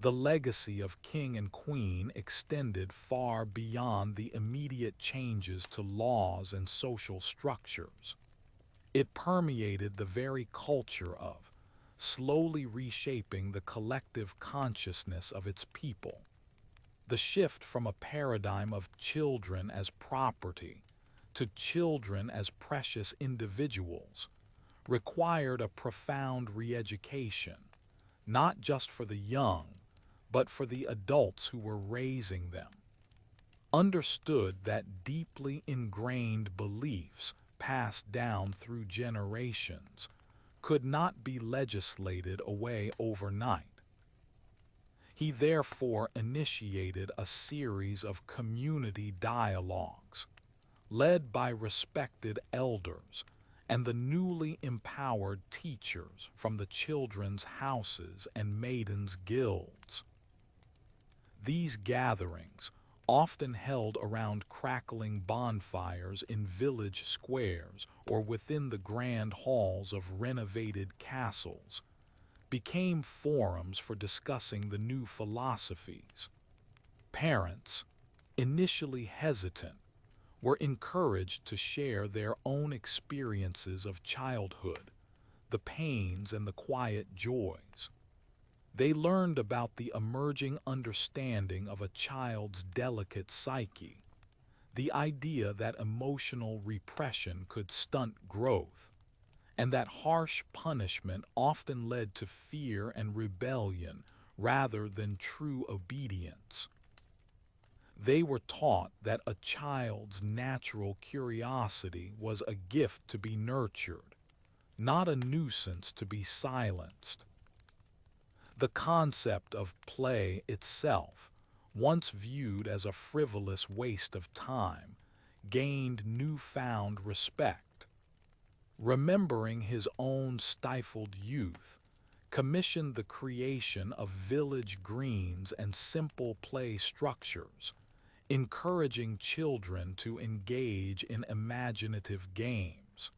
The legacy of king and queen extended far beyond the immediate changes to laws and social structures. It permeated the very culture of, slowly reshaping the collective consciousness of its people. The shift from a paradigm of children as property to children as precious individuals required a profound re-education, not just for the young, but for the adults who were raising them. Understood that deeply ingrained beliefs passed down through generations could not be legislated away overnight. He therefore initiated a series of community dialogues, led by respected elders and the newly empowered teachers from the children's houses and maidens' guilds. These gatherings, often held around crackling bonfires in village squares or within the grand halls of renovated castles, became forums for discussing the new philosophies. Parents, initially hesitant, were encouraged to share their own experiences of childhood, the pains and the quiet joys. They learned about the emerging understanding of a child's delicate psyche, the idea that emotional repression could stunt growth, and that harsh punishment often led to fear and rebellion rather than true obedience. They were taught that a child's natural curiosity was a gift to be nurtured, not a nuisance to be silenced. The concept of play itself, once viewed as a frivolous waste of time, gained newfound respect. Remembering his own stifled youth, commissioned the creation of village greens and simple play structures, encouraging children to engage in imaginative games.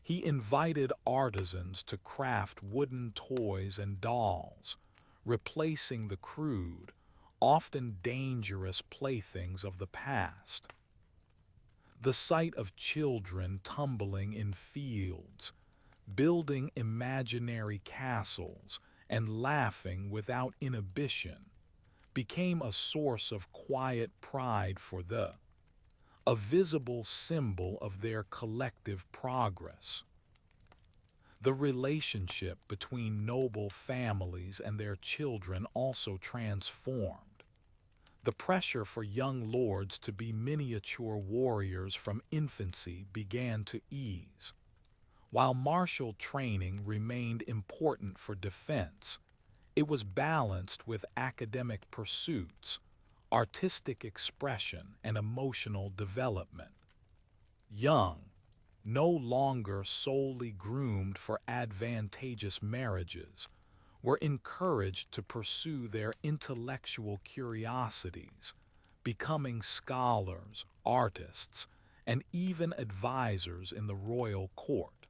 He invited artisans to craft wooden toys and dolls, replacing the crude, often dangerous playthings of the past. The sight of children tumbling in fields, building imaginary castles, and laughing without inhibition became a source of quiet pride for a visible symbol of their collective progress. The relationship between noble families and their children also transformed. The pressure for young lords to be miniature warriors from infancy began to ease. While martial training remained important for defense, it was balanced with academic pursuits, artistic expression, and emotional development. Young, no longer solely groomed for advantageous marriages, were encouraged to pursue their intellectual curiosities, becoming scholars, artists, and even advisors in the royal court.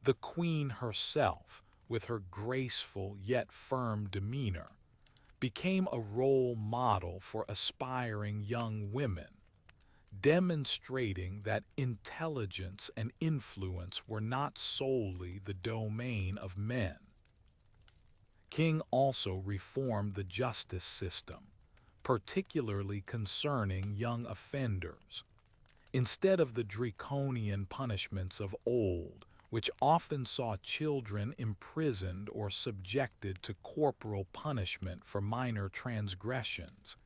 The queen herself, with her graceful yet firm demeanor, became a role model for aspiring young women, demonstrating that intelligence and influence were not solely the domain of men. King also reformed the justice system, particularly concerning young offenders. Instead of the draconian punishments of old, which often saw children imprisoned or subjected to corporal punishment for minor transgressions,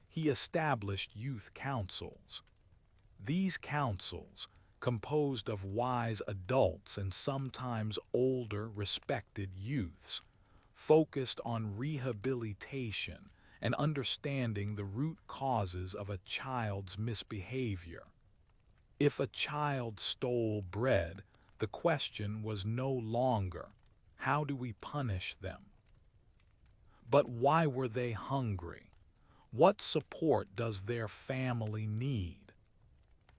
he established youth councils. These councils, composed of wise adults and sometimes older, respected youths, focused on rehabilitation and understanding the root causes of a child's misbehavior. If a child stole bread, the question was no longer, how do we punish them? But why were they hungry? What support does their family need?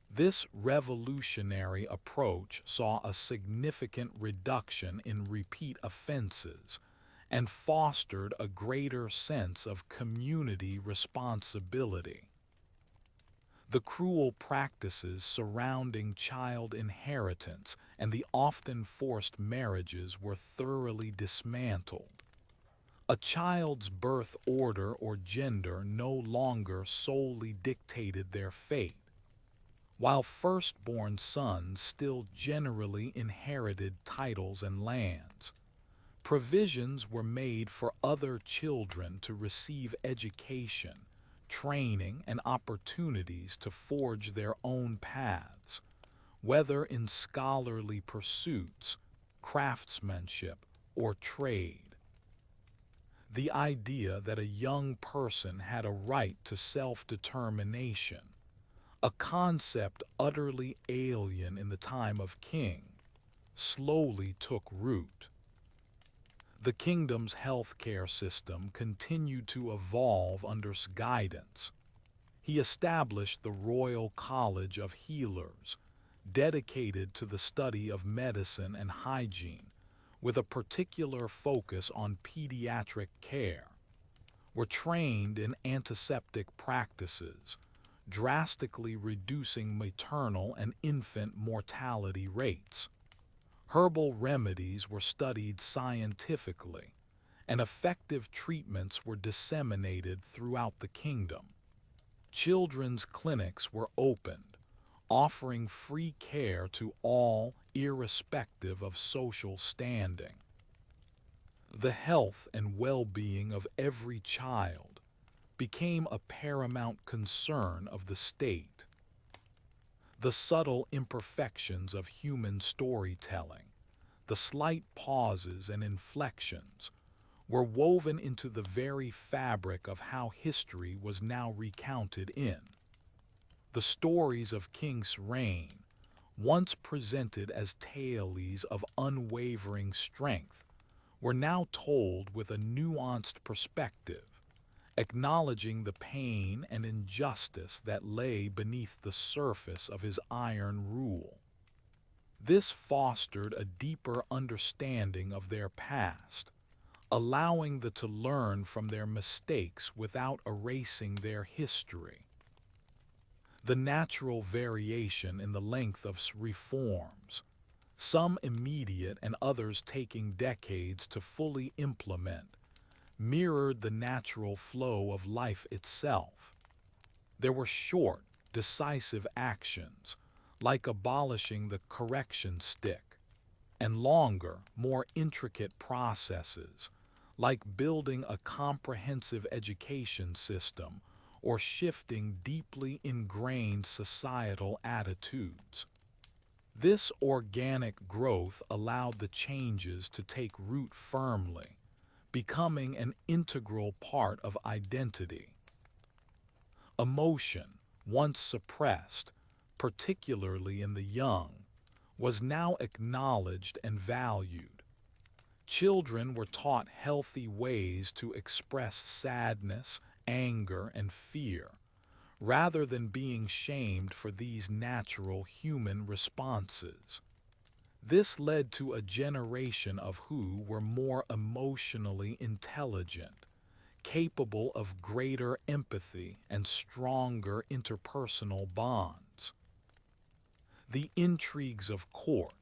This revolutionary approach saw a significant reduction in repeat offenses and fostered a greater sense of community responsibility. The cruel practices surrounding child inheritance and the often forced marriages were thoroughly dismantled. A child's birth order or gender no longer solely dictated their fate, while firstborn sons still generally inherited titles and lands. Provisions were made for other children to receive education, training, and opportunities to forge their own paths, whether in scholarly pursuits, craftsmanship, or trade. The idea that a young person had a right to self-determination, a concept utterly alien in the time of King, slowly took root. The kingdom's healthcare system continued to evolve under his guidance. He established the Royal College of Healers, dedicated to the study of medicine and hygiene, with a particular focus on pediatric care. Were trained in antiseptic practices, drastically reducing maternal and infant mortality rates. Herbal remedies were studied scientifically, and effective treatments were disseminated throughout the kingdom. Children's clinics were opened, offering free care to all, irrespective of social standing. The health and well-being of every child became a paramount concern of the state. The subtle imperfections of human storytelling, the slight pauses and inflections, were woven into the very fabric of how history was now recounted in. The stories of King's reign, once presented as tales of unwavering strength, were now told with a nuanced perspective, acknowledging the pain and injustice that lay beneath the surface of his iron rule. This fostered a deeper understanding of their past, allowing them to learn from their mistakes without erasing their history. The natural variation in the length of reforms, some immediate and others taking decades to fully implement, mirrored the natural flow of life itself. There were short, decisive actions, like abolishing the correction stick, and longer, more intricate processes, like building a comprehensive education system or shifting deeply ingrained societal attitudes. This organic growth allowed the changes to take root firmly, becoming an integral part of identity. Emotion, once suppressed, particularly in the young, was now acknowledged and valued. Children were taught healthy ways to express sadness, anger, and fear, rather than being shamed for these natural human responses. This led to a generation of who were more emotionally intelligent, capable of greater empathy and stronger interpersonal bonds. The intrigues of court,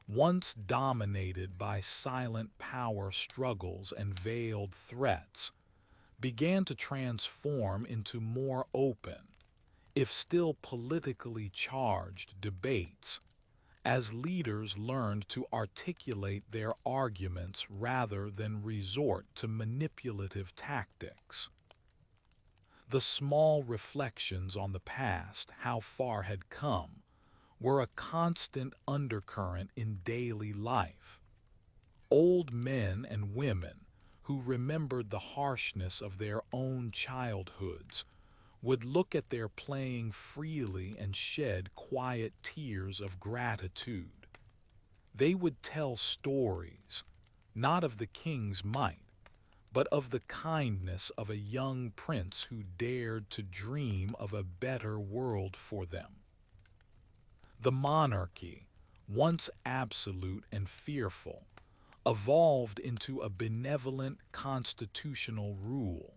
once dominated by silent power struggles and veiled threats, began to transform into more open, if still politically charged, debates, as leaders learned to articulate their arguments rather than resort to manipulative tactics. The small reflections on the past, how far had come, were a constant undercurrent in daily life. Old men and women who remembered the harshness of their own childhoods would look at their playing freely and shed quiet tears of gratitude. They would tell stories, not of the king's might, but of the kindness of a young prince who dared to dream of a better world for them. The monarchy, once absolute and fearful, evolved into a benevolent constitutional rule,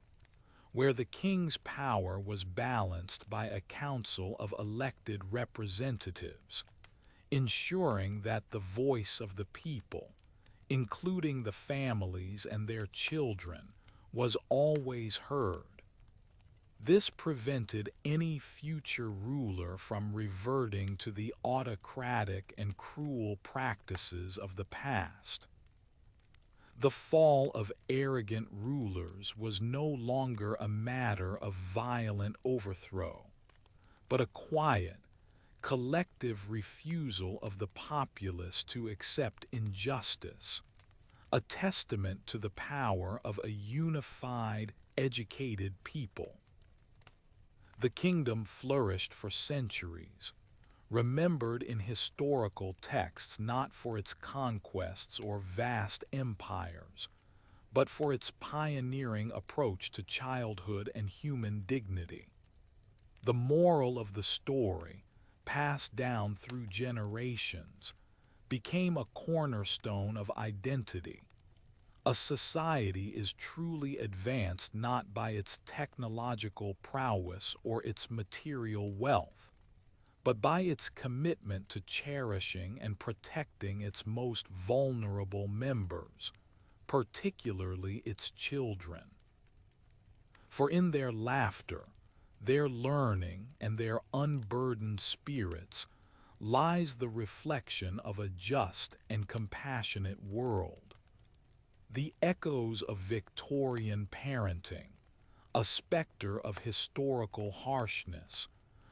where the king's power was balanced by a council of elected representatives, ensuring that the voice of the people, including the families and their children, was always heard. This prevented any future ruler from reverting to the autocratic and cruel practices of the past. The fall of arrogant rulers was no longer a matter of violent overthrow, but a quiet, collective refusal of the populace to accept injustice, a testament to the power of a unified, educated people. The kingdom flourished for centuries, remembered in historical texts not for its conquests or vast empires, but for its pioneering approach to childhood and human dignity. The moral of the story, passed down through generations, became a cornerstone of identity. A society is truly advanced not by its technological prowess or its material wealth, but by its commitment to cherishing and protecting its most vulnerable members, particularly its children. For in their laughter, their learning, and their unburdened spirits lies the reflection of a just and compassionate world. The echoes of Victorian parenting, a specter of historical harshness,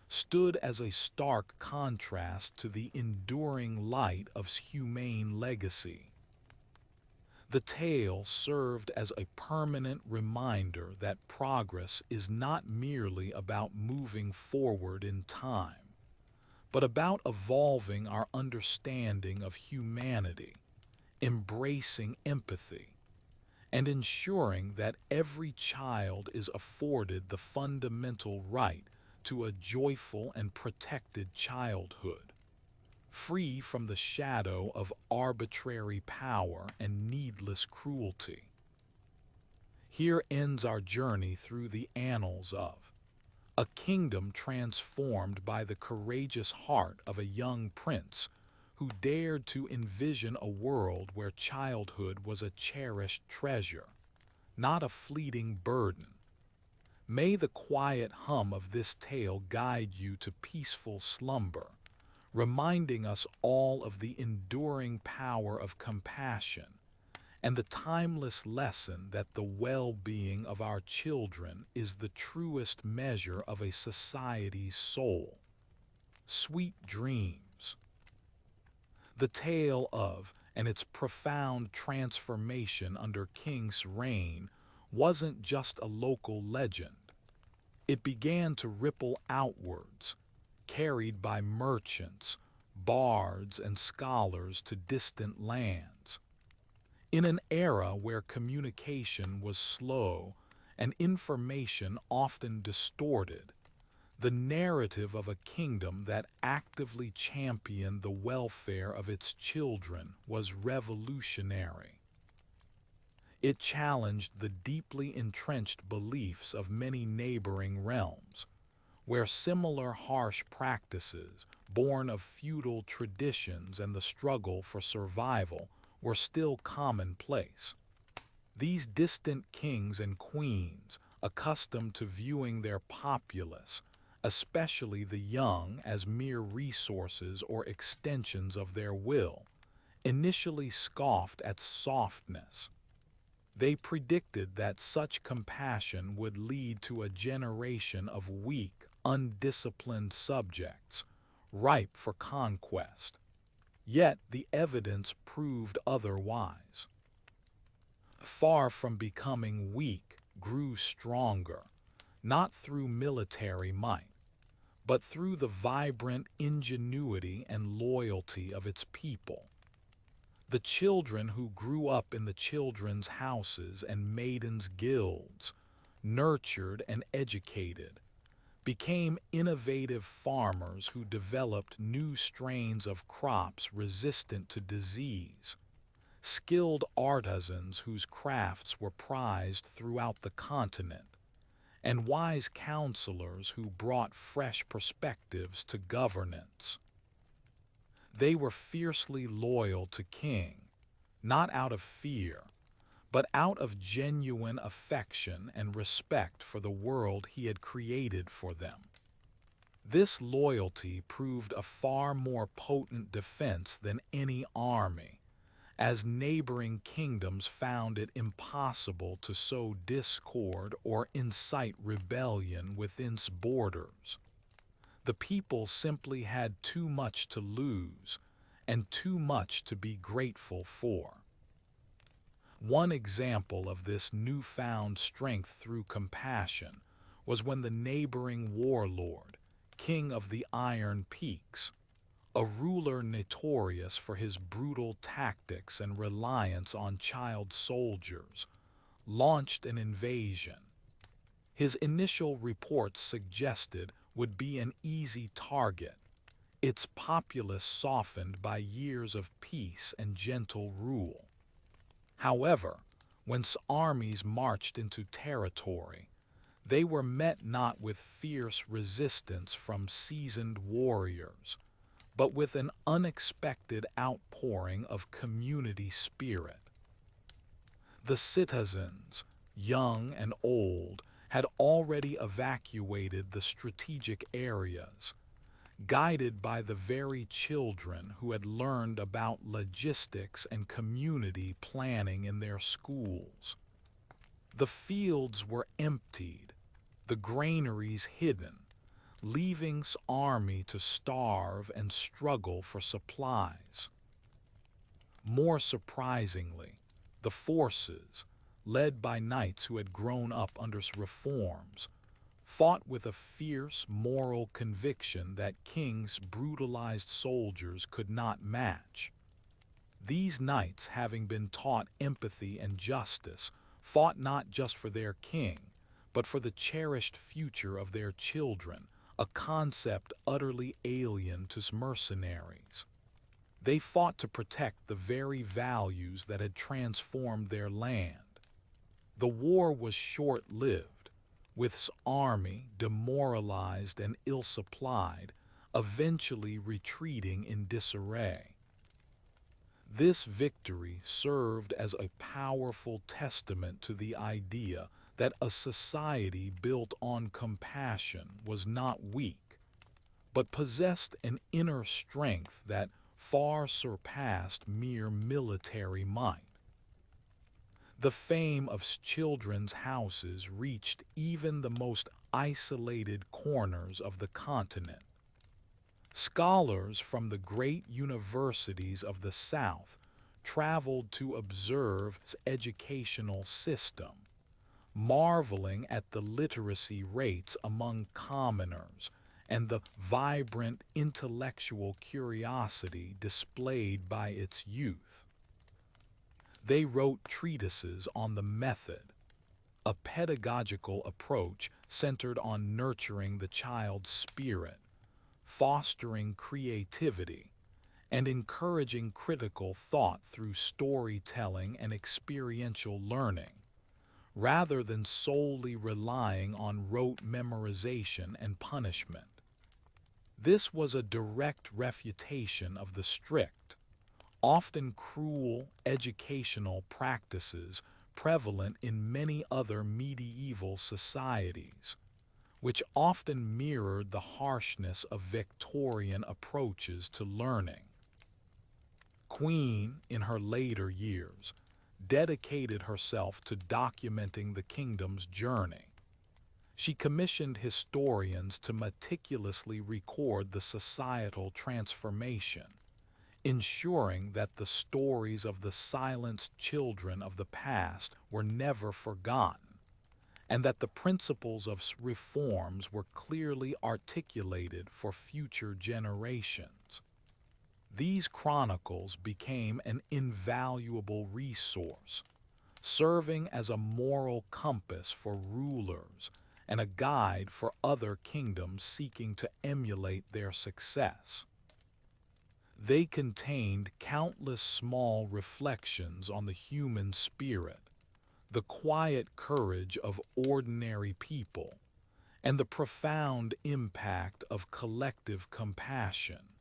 stood as a stark contrast to the enduring light of humane legacy. The tale served as a permanent reminder that progress is not merely about moving forward in time, but about evolving our understanding of humanity, embracing empathy, and ensuring that every child is afforded the fundamental right to a joyful and protected childhood, free from the shadow of arbitrary power and needless cruelty. Here ends our journey through the annals of a kingdom transformed by the courageous heart of a young prince who dared to envision a world where childhood was a cherished treasure, not a fleeting burden. May the quiet hum of this tale guide you to peaceful slumber, reminding us all of the enduring power of compassion and the timeless lesson that the well-being of our children is the truest measure of a society's soul. Sweet dreams. The tale of and its profound transformation under King's reign wasn't just a local legend. It began to ripple outwards, carried by merchants, bards, and scholars to distant lands. In an era where communication was slow and information often distorted, the narrative of a kingdom that actively championed the welfare of its children was revolutionary. It challenged the deeply entrenched beliefs of many neighboring realms, where similar harsh practices, born of feudal traditions and the struggle for survival, were still commonplace. These distant kings and queens, accustomed to viewing their populace, especially the young, as mere resources or extensions of their will, initially scoffed at softness. They predicted that such compassion would lead to a generation of weak, undisciplined subjects, ripe for conquest. Yet the evidence proved otherwise. Far from becoming weak, grew stronger, not through military might, but through the vibrant ingenuity and loyalty of its people. The children who grew up in the children's houses and maidens' guilds, nurtured and educated, became innovative farmers who developed new strains of crops resistant to disease, skilled artisans whose crafts were prized throughout the continent, and wise counselors who brought fresh perspectives to governance. They were fiercely loyal to King, not out of fear, but out of genuine affection and respect for the world he had created for them. This loyalty proved a far more potent defense than any army, as neighboring kingdoms found it impossible to sow discord or incite rebellion within its borders. The people simply had too much to lose and too much to be grateful for. One example of this newfound strength through compassion was when the neighboring warlord, King of the Iron Peaks, a ruler notorious for his brutal tactics and reliance on child soldiers, launched an invasion. His initial reports suggested would be an easy target, its populace softened by years of peace and gentle rule. However, when armies marched into territory, they were met not with fierce resistance from seasoned warriors, but with an unexpected outpouring of community spirit. The citizens, young and old, had already evacuated the strategic areas, guided by the very children who had learned about logistics and community planning in their schools. The fields were emptied, the granaries hidden, leaving the army to starve and struggle for supplies. More surprisingly, the forces, led by knights who had grown up under reforms, fought with a fierce moral conviction that King's brutalized soldiers could not match. These knights, having been taught empathy and justice, fought not just for their king, but for the cherished future of their children, a concept utterly alien to mercenaries. They fought to protect the very values that had transformed their land. The war was short-lived, with its army demoralized and ill-supplied, eventually retreating in disarray. This victory served as a powerful testament to the idea that a society built on compassion was not weak, but possessed an inner strength that far surpassed mere military might. The fame of children's houses reached even the most isolated corners of the continent. Scholars from the great universities of the South traveled to observe its educational system, marveling at the literacy rates among commoners and the vibrant intellectual curiosity displayed by its youth. They wrote treatises on the method, a pedagogical approach centered on nurturing the child's spirit, fostering creativity, and encouraging critical thought through storytelling and experiential learning, rather than solely relying on rote memorization and punishment. This was a direct refutation of the strict, often cruel educational practices prevalent in many other medieval societies, which often mirrored the harshness of Victorian approaches to learning. Queen, in her later years, dedicated herself to documenting the kingdom's journey. She commissioned historians to meticulously record the societal transformation, ensuring that the stories of the silenced children of the past were never forgotten, and that the principles of reforms were clearly articulated for future generations. These chronicles became an invaluable resource, serving as a moral compass for rulers and a guide for other kingdoms seeking to emulate their success. They contained countless small reflections on the human spirit, the quiet courage of ordinary people, and the profound impact of collective compassion.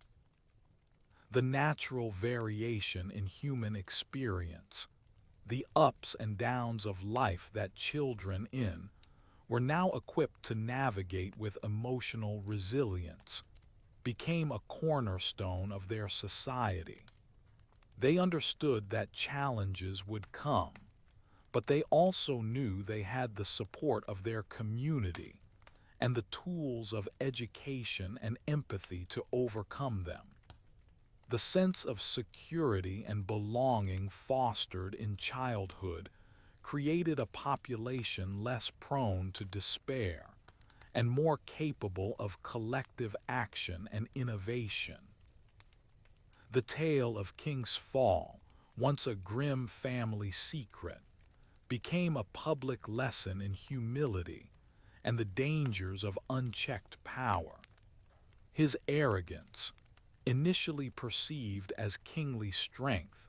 The natural variation in human experience, the ups and downs of life that children in were now equipped to navigate with emotional resilience, became a cornerstone of their society. They understood that challenges would come, but they also knew they had the support of their community and the tools of education and empathy to overcome them. The sense of security and belonging fostered in childhood created a population less prone to despair and more capable of collective action and innovation. The tale of King's Fall, once a grim family secret, became a public lesson in humility and the dangers of unchecked power. His arrogance, initially perceived as kingly strength,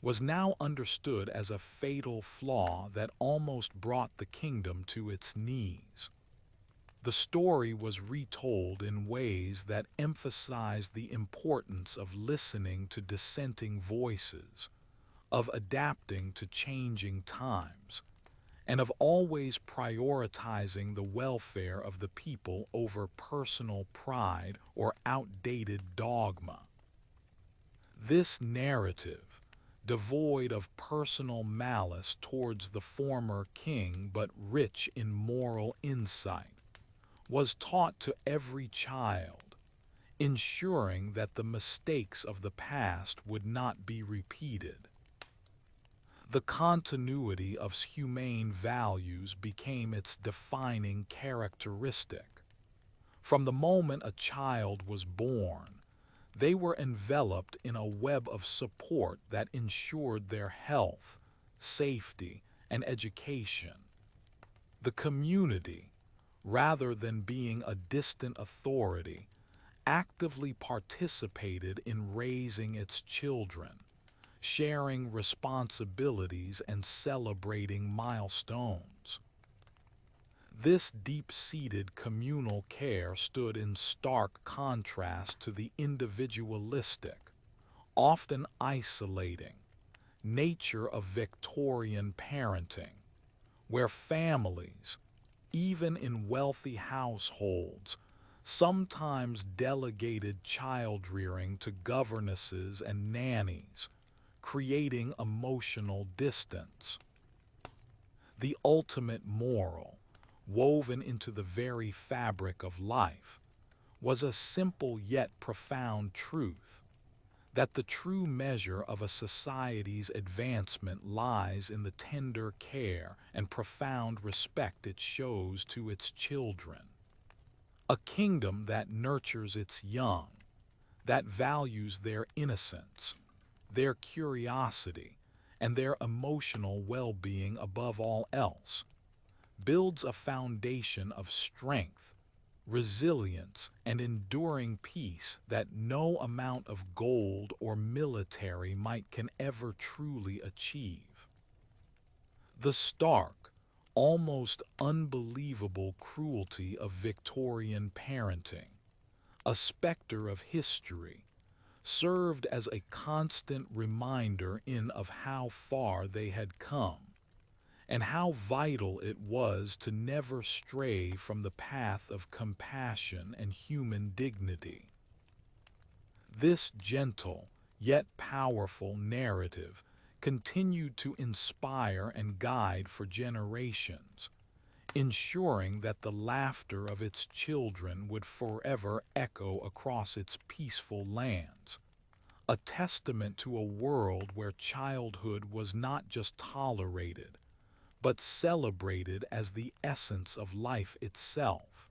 was now understood as a fatal flaw that almost brought the kingdom to its knees. The story was retold in ways that emphasized the importance of listening to dissenting voices, of adapting to changing times, and of always prioritizing the welfare of the people over personal pride or outdated dogma. This narrative, devoid of personal malice towards the former king but rich in moral insight, was taught to every child, ensuring that the mistakes of the past would not be repeated. The continuity of humane values became its defining characteristic. From the moment a child was born, they were enveloped in a web of support that ensured their health, safety, and education. The community, rather than being a distant authority, actively participated in raising its children, sharing responsibilities and celebrating milestones. This deep-seated communal care stood in stark contrast to the individualistic, often isolating, nature of Victorian parenting, where families, even in wealthy households, sometimes delegated child-rearing to governesses and nannies, creating emotional distance. The ultimate moral, woven into the very fabric of life, was a simple yet profound truth, that the true measure of a society's advancement lies in the tender care and profound respect it shows to its children. A kingdom that nurtures its young, that values their innocence, their curiosity, and their emotional well-being above all else, builds a foundation of strength, resilience, and enduring peace that no amount of gold or military might can ever truly achieve. The stark, almost unbelievable cruelty of Victorian parenting, a specter of history, served as a constant reminder of how far they had come, and how vital it was to never stray from the path of compassion and human dignity. This gentle, yet powerful narrative continued to inspire and guide for generations, ensuring that the laughter of its children would forever echo across its peaceful lands, a testament to a world where childhood was not just tolerated, but celebrated as the essence of life itself.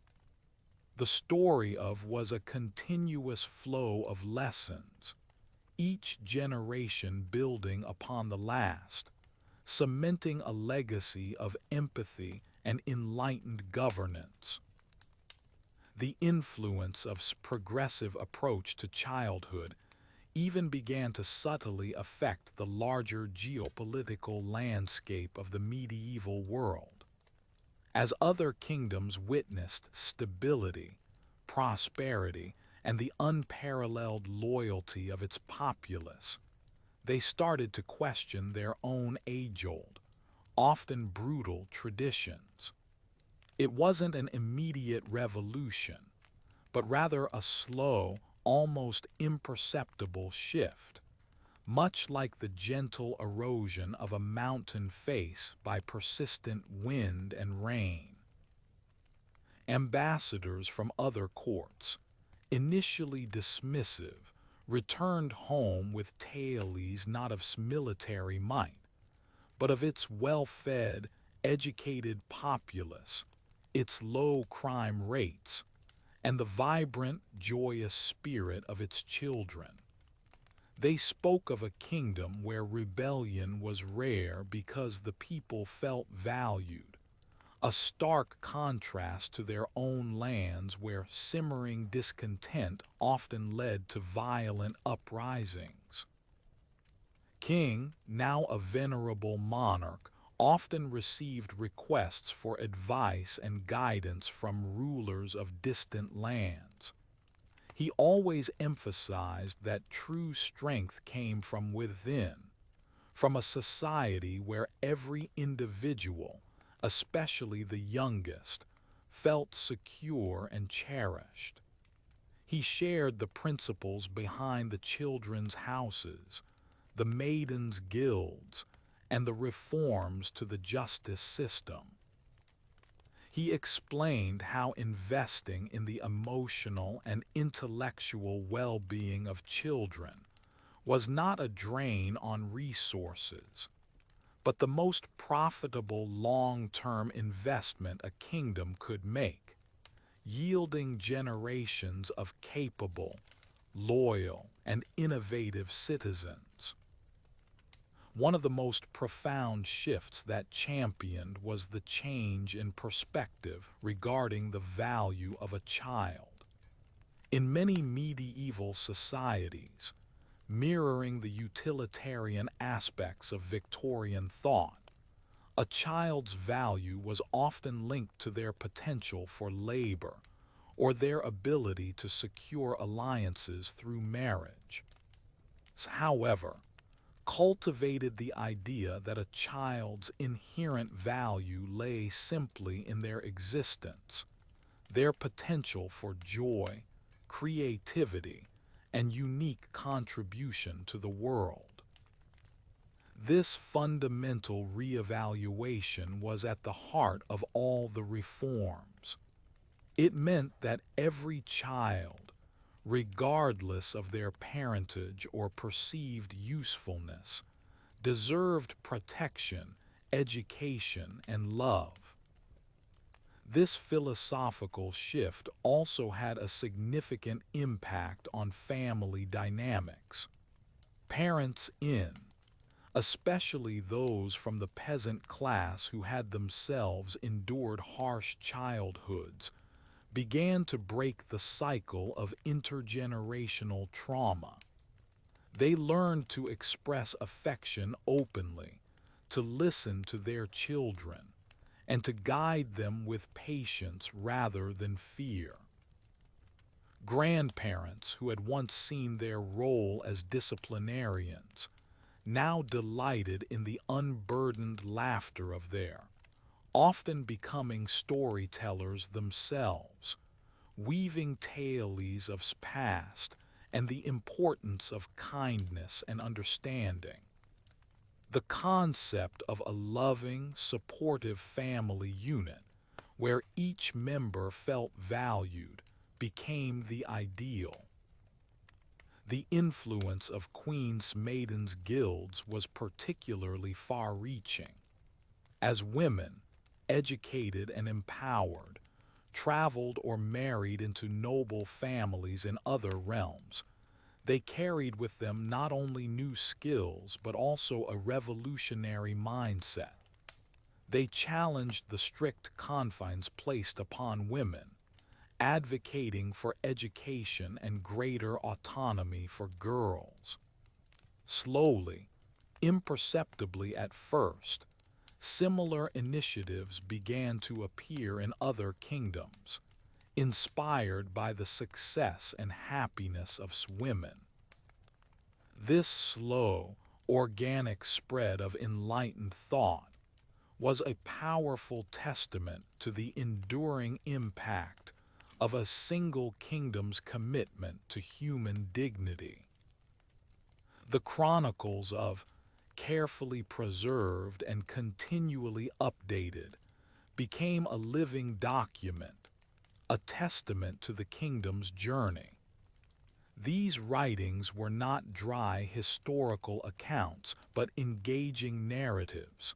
The story of was a continuous flow of lessons, each generation building upon the last, cementing a legacy of empathy and enlightened governance. The influence of progressive approach to childhood even began to subtly affect the larger geopolitical landscape of the medieval world. As other kingdoms witnessed stability, prosperity, and the unparalleled loyalty of its populace, they started to question their own age-old, often brutal traditions. It wasn't an immediate revolution, but rather a slow, almost imperceptible shift, much like the gentle erosion of a mountain face by persistent wind and rain. Ambassadors from other courts, initially dismissive, returned home with tales not of military might, but of its well-fed, educated populace, its low crime rates, and the vibrant, joyous spirit of its children. They spoke of a kingdom where rebellion was rare because the people felt valued, a stark contrast to their own lands where simmering discontent often led to violent uprisings. King, now a venerable monarch, often received requests for advice and guidance from rulers of distant lands. He always emphasized that true strength came from within, from a society where every individual, especially the youngest, felt secure and cherished. He shared the principles behind the children's houses, the maidens' guilds, and the reforms to the justice system. He explained how investing in the emotional and intellectual well-being of children was not a drain on resources, but the most profitable long-term investment a kingdom could make, yielding generations of capable, loyal, and innovative citizens. One of the most profound shifts that championed was the change in perspective regarding the value of a child. In many medieval societies, mirroring the utilitarian aspects of Victorian thought, a child's value was often linked to their potential for labor or their ability to secure alliances through marriage. However, cultivated the idea that a child's inherent value lay simply in their existence, their potential for joy, creativity, and unique contribution to the world. This fundamental reevaluation was at the heart of all the reforms. It meant that every child, regardless of their parentage or perceived usefulness, deserved protection, education, and love. This philosophical shift also had a significant impact on family dynamics. Parents especially those from the peasant class who had themselves endured harsh childhoods, began to break the cycle of intergenerational trauma. They learned to express affection openly, to listen to their children, and to guide them with patience rather than fear. Grandparents who had once seen their role as disciplinarians now delighted in the unburdened laughter of their, often becoming storytellers themselves, weaving tales of past and the importance of kindness and understanding. The concept of a loving, supportive family unit where each member felt valued, became the ideal. The influence of Queen's Maidens guilds was particularly far-reaching. As women, educated and empowered, traveled or married into noble families in other realms, they carried with them not only new skills but also a revolutionary mindset. They challenged the strict confines placed upon women, advocating for education and greater autonomy for girls. Slowly, imperceptibly at first, similar initiatives began to appear in other kingdoms, inspired by the success and happiness of women. This slow, organic spread of enlightened thought was a powerful testament to the enduring impact of a single kingdom's commitment to human dignity. The chronicles of carefully preserved and continually updated became a living document, a testament to the kingdom's journey. These writings were not dry historical accounts, but engaging narratives,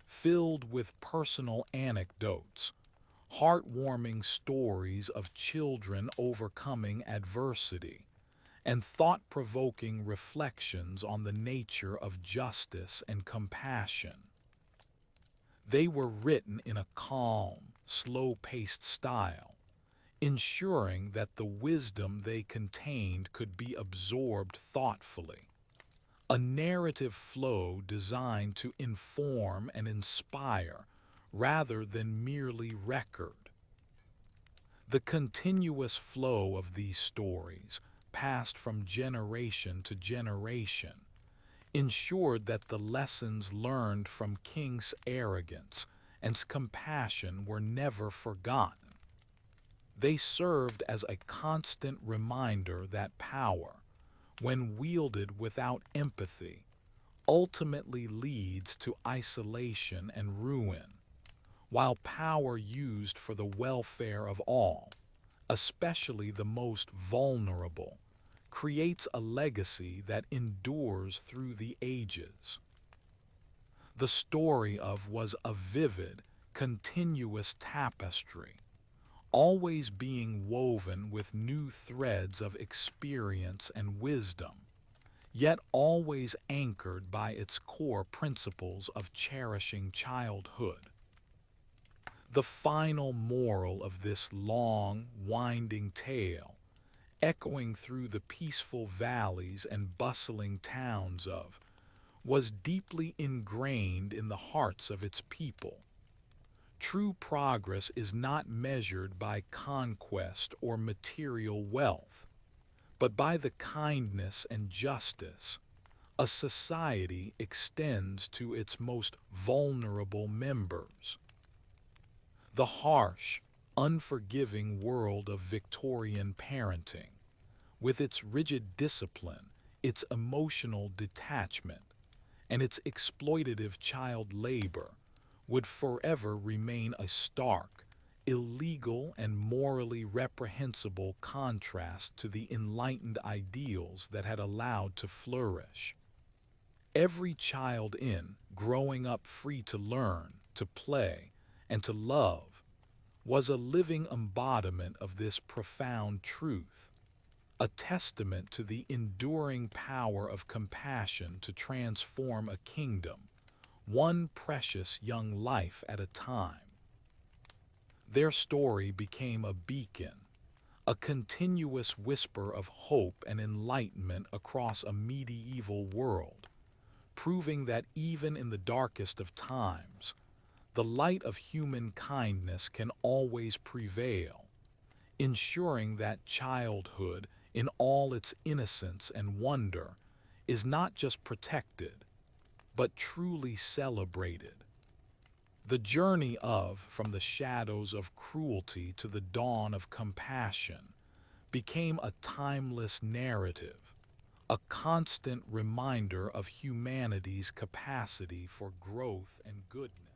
filled with personal anecdotes, heartwarming stories of children overcoming adversity, and thought-provoking reflections on the nature of justice and compassion. They were written in a calm, slow-paced style, ensuring that the wisdom they contained could be absorbed thoughtfully. A narrative flow designed to inform and inspire rather than merely record. The continuous flow of these stories, passed from generation to generation, ensured that the lessons learned from King's arrogance and compassion were never forgotten. They served as a constant reminder that power, when wielded without empathy, ultimately leads to isolation and ruin, while power used for the welfare of all, especially the most vulnerable, creates a legacy that endures through the ages. The story of was a vivid, continuous tapestry, always being woven with new threads of experience and wisdom, yet always anchored by its core principles of cherishing childhood. The final moral of this long, winding tale, echoing through the peaceful valleys and bustling towns of, was deeply ingrained in the hearts of its people. True progress is not measured by conquest or material wealth, but by the kindness and justice a society extends to its most vulnerable members. The harsh, unforgiving world of Victorian parenting, with its rigid discipline, its emotional detachment, and its exploitative child labor, would forever remain a stark, illegal, and morally reprehensible contrast to the enlightened ideals that had allowed to flourish. Every child growing up free to learn, to play, and to love, was a living embodiment of this profound truth, a testament to the enduring power of compassion to transform a kingdom, one precious young life at a time. Their story became a beacon, a continuous whisper of hope and enlightenment across a medieval world, proving that even in the darkest of times, the light of human kindness can always prevail, ensuring that childhood, in all its innocence and wonder, is not just protected, but truly celebrated. The journey from the shadows of cruelty to the dawn of compassion became a timeless narrative, a constant reminder of humanity's capacity for growth and goodness.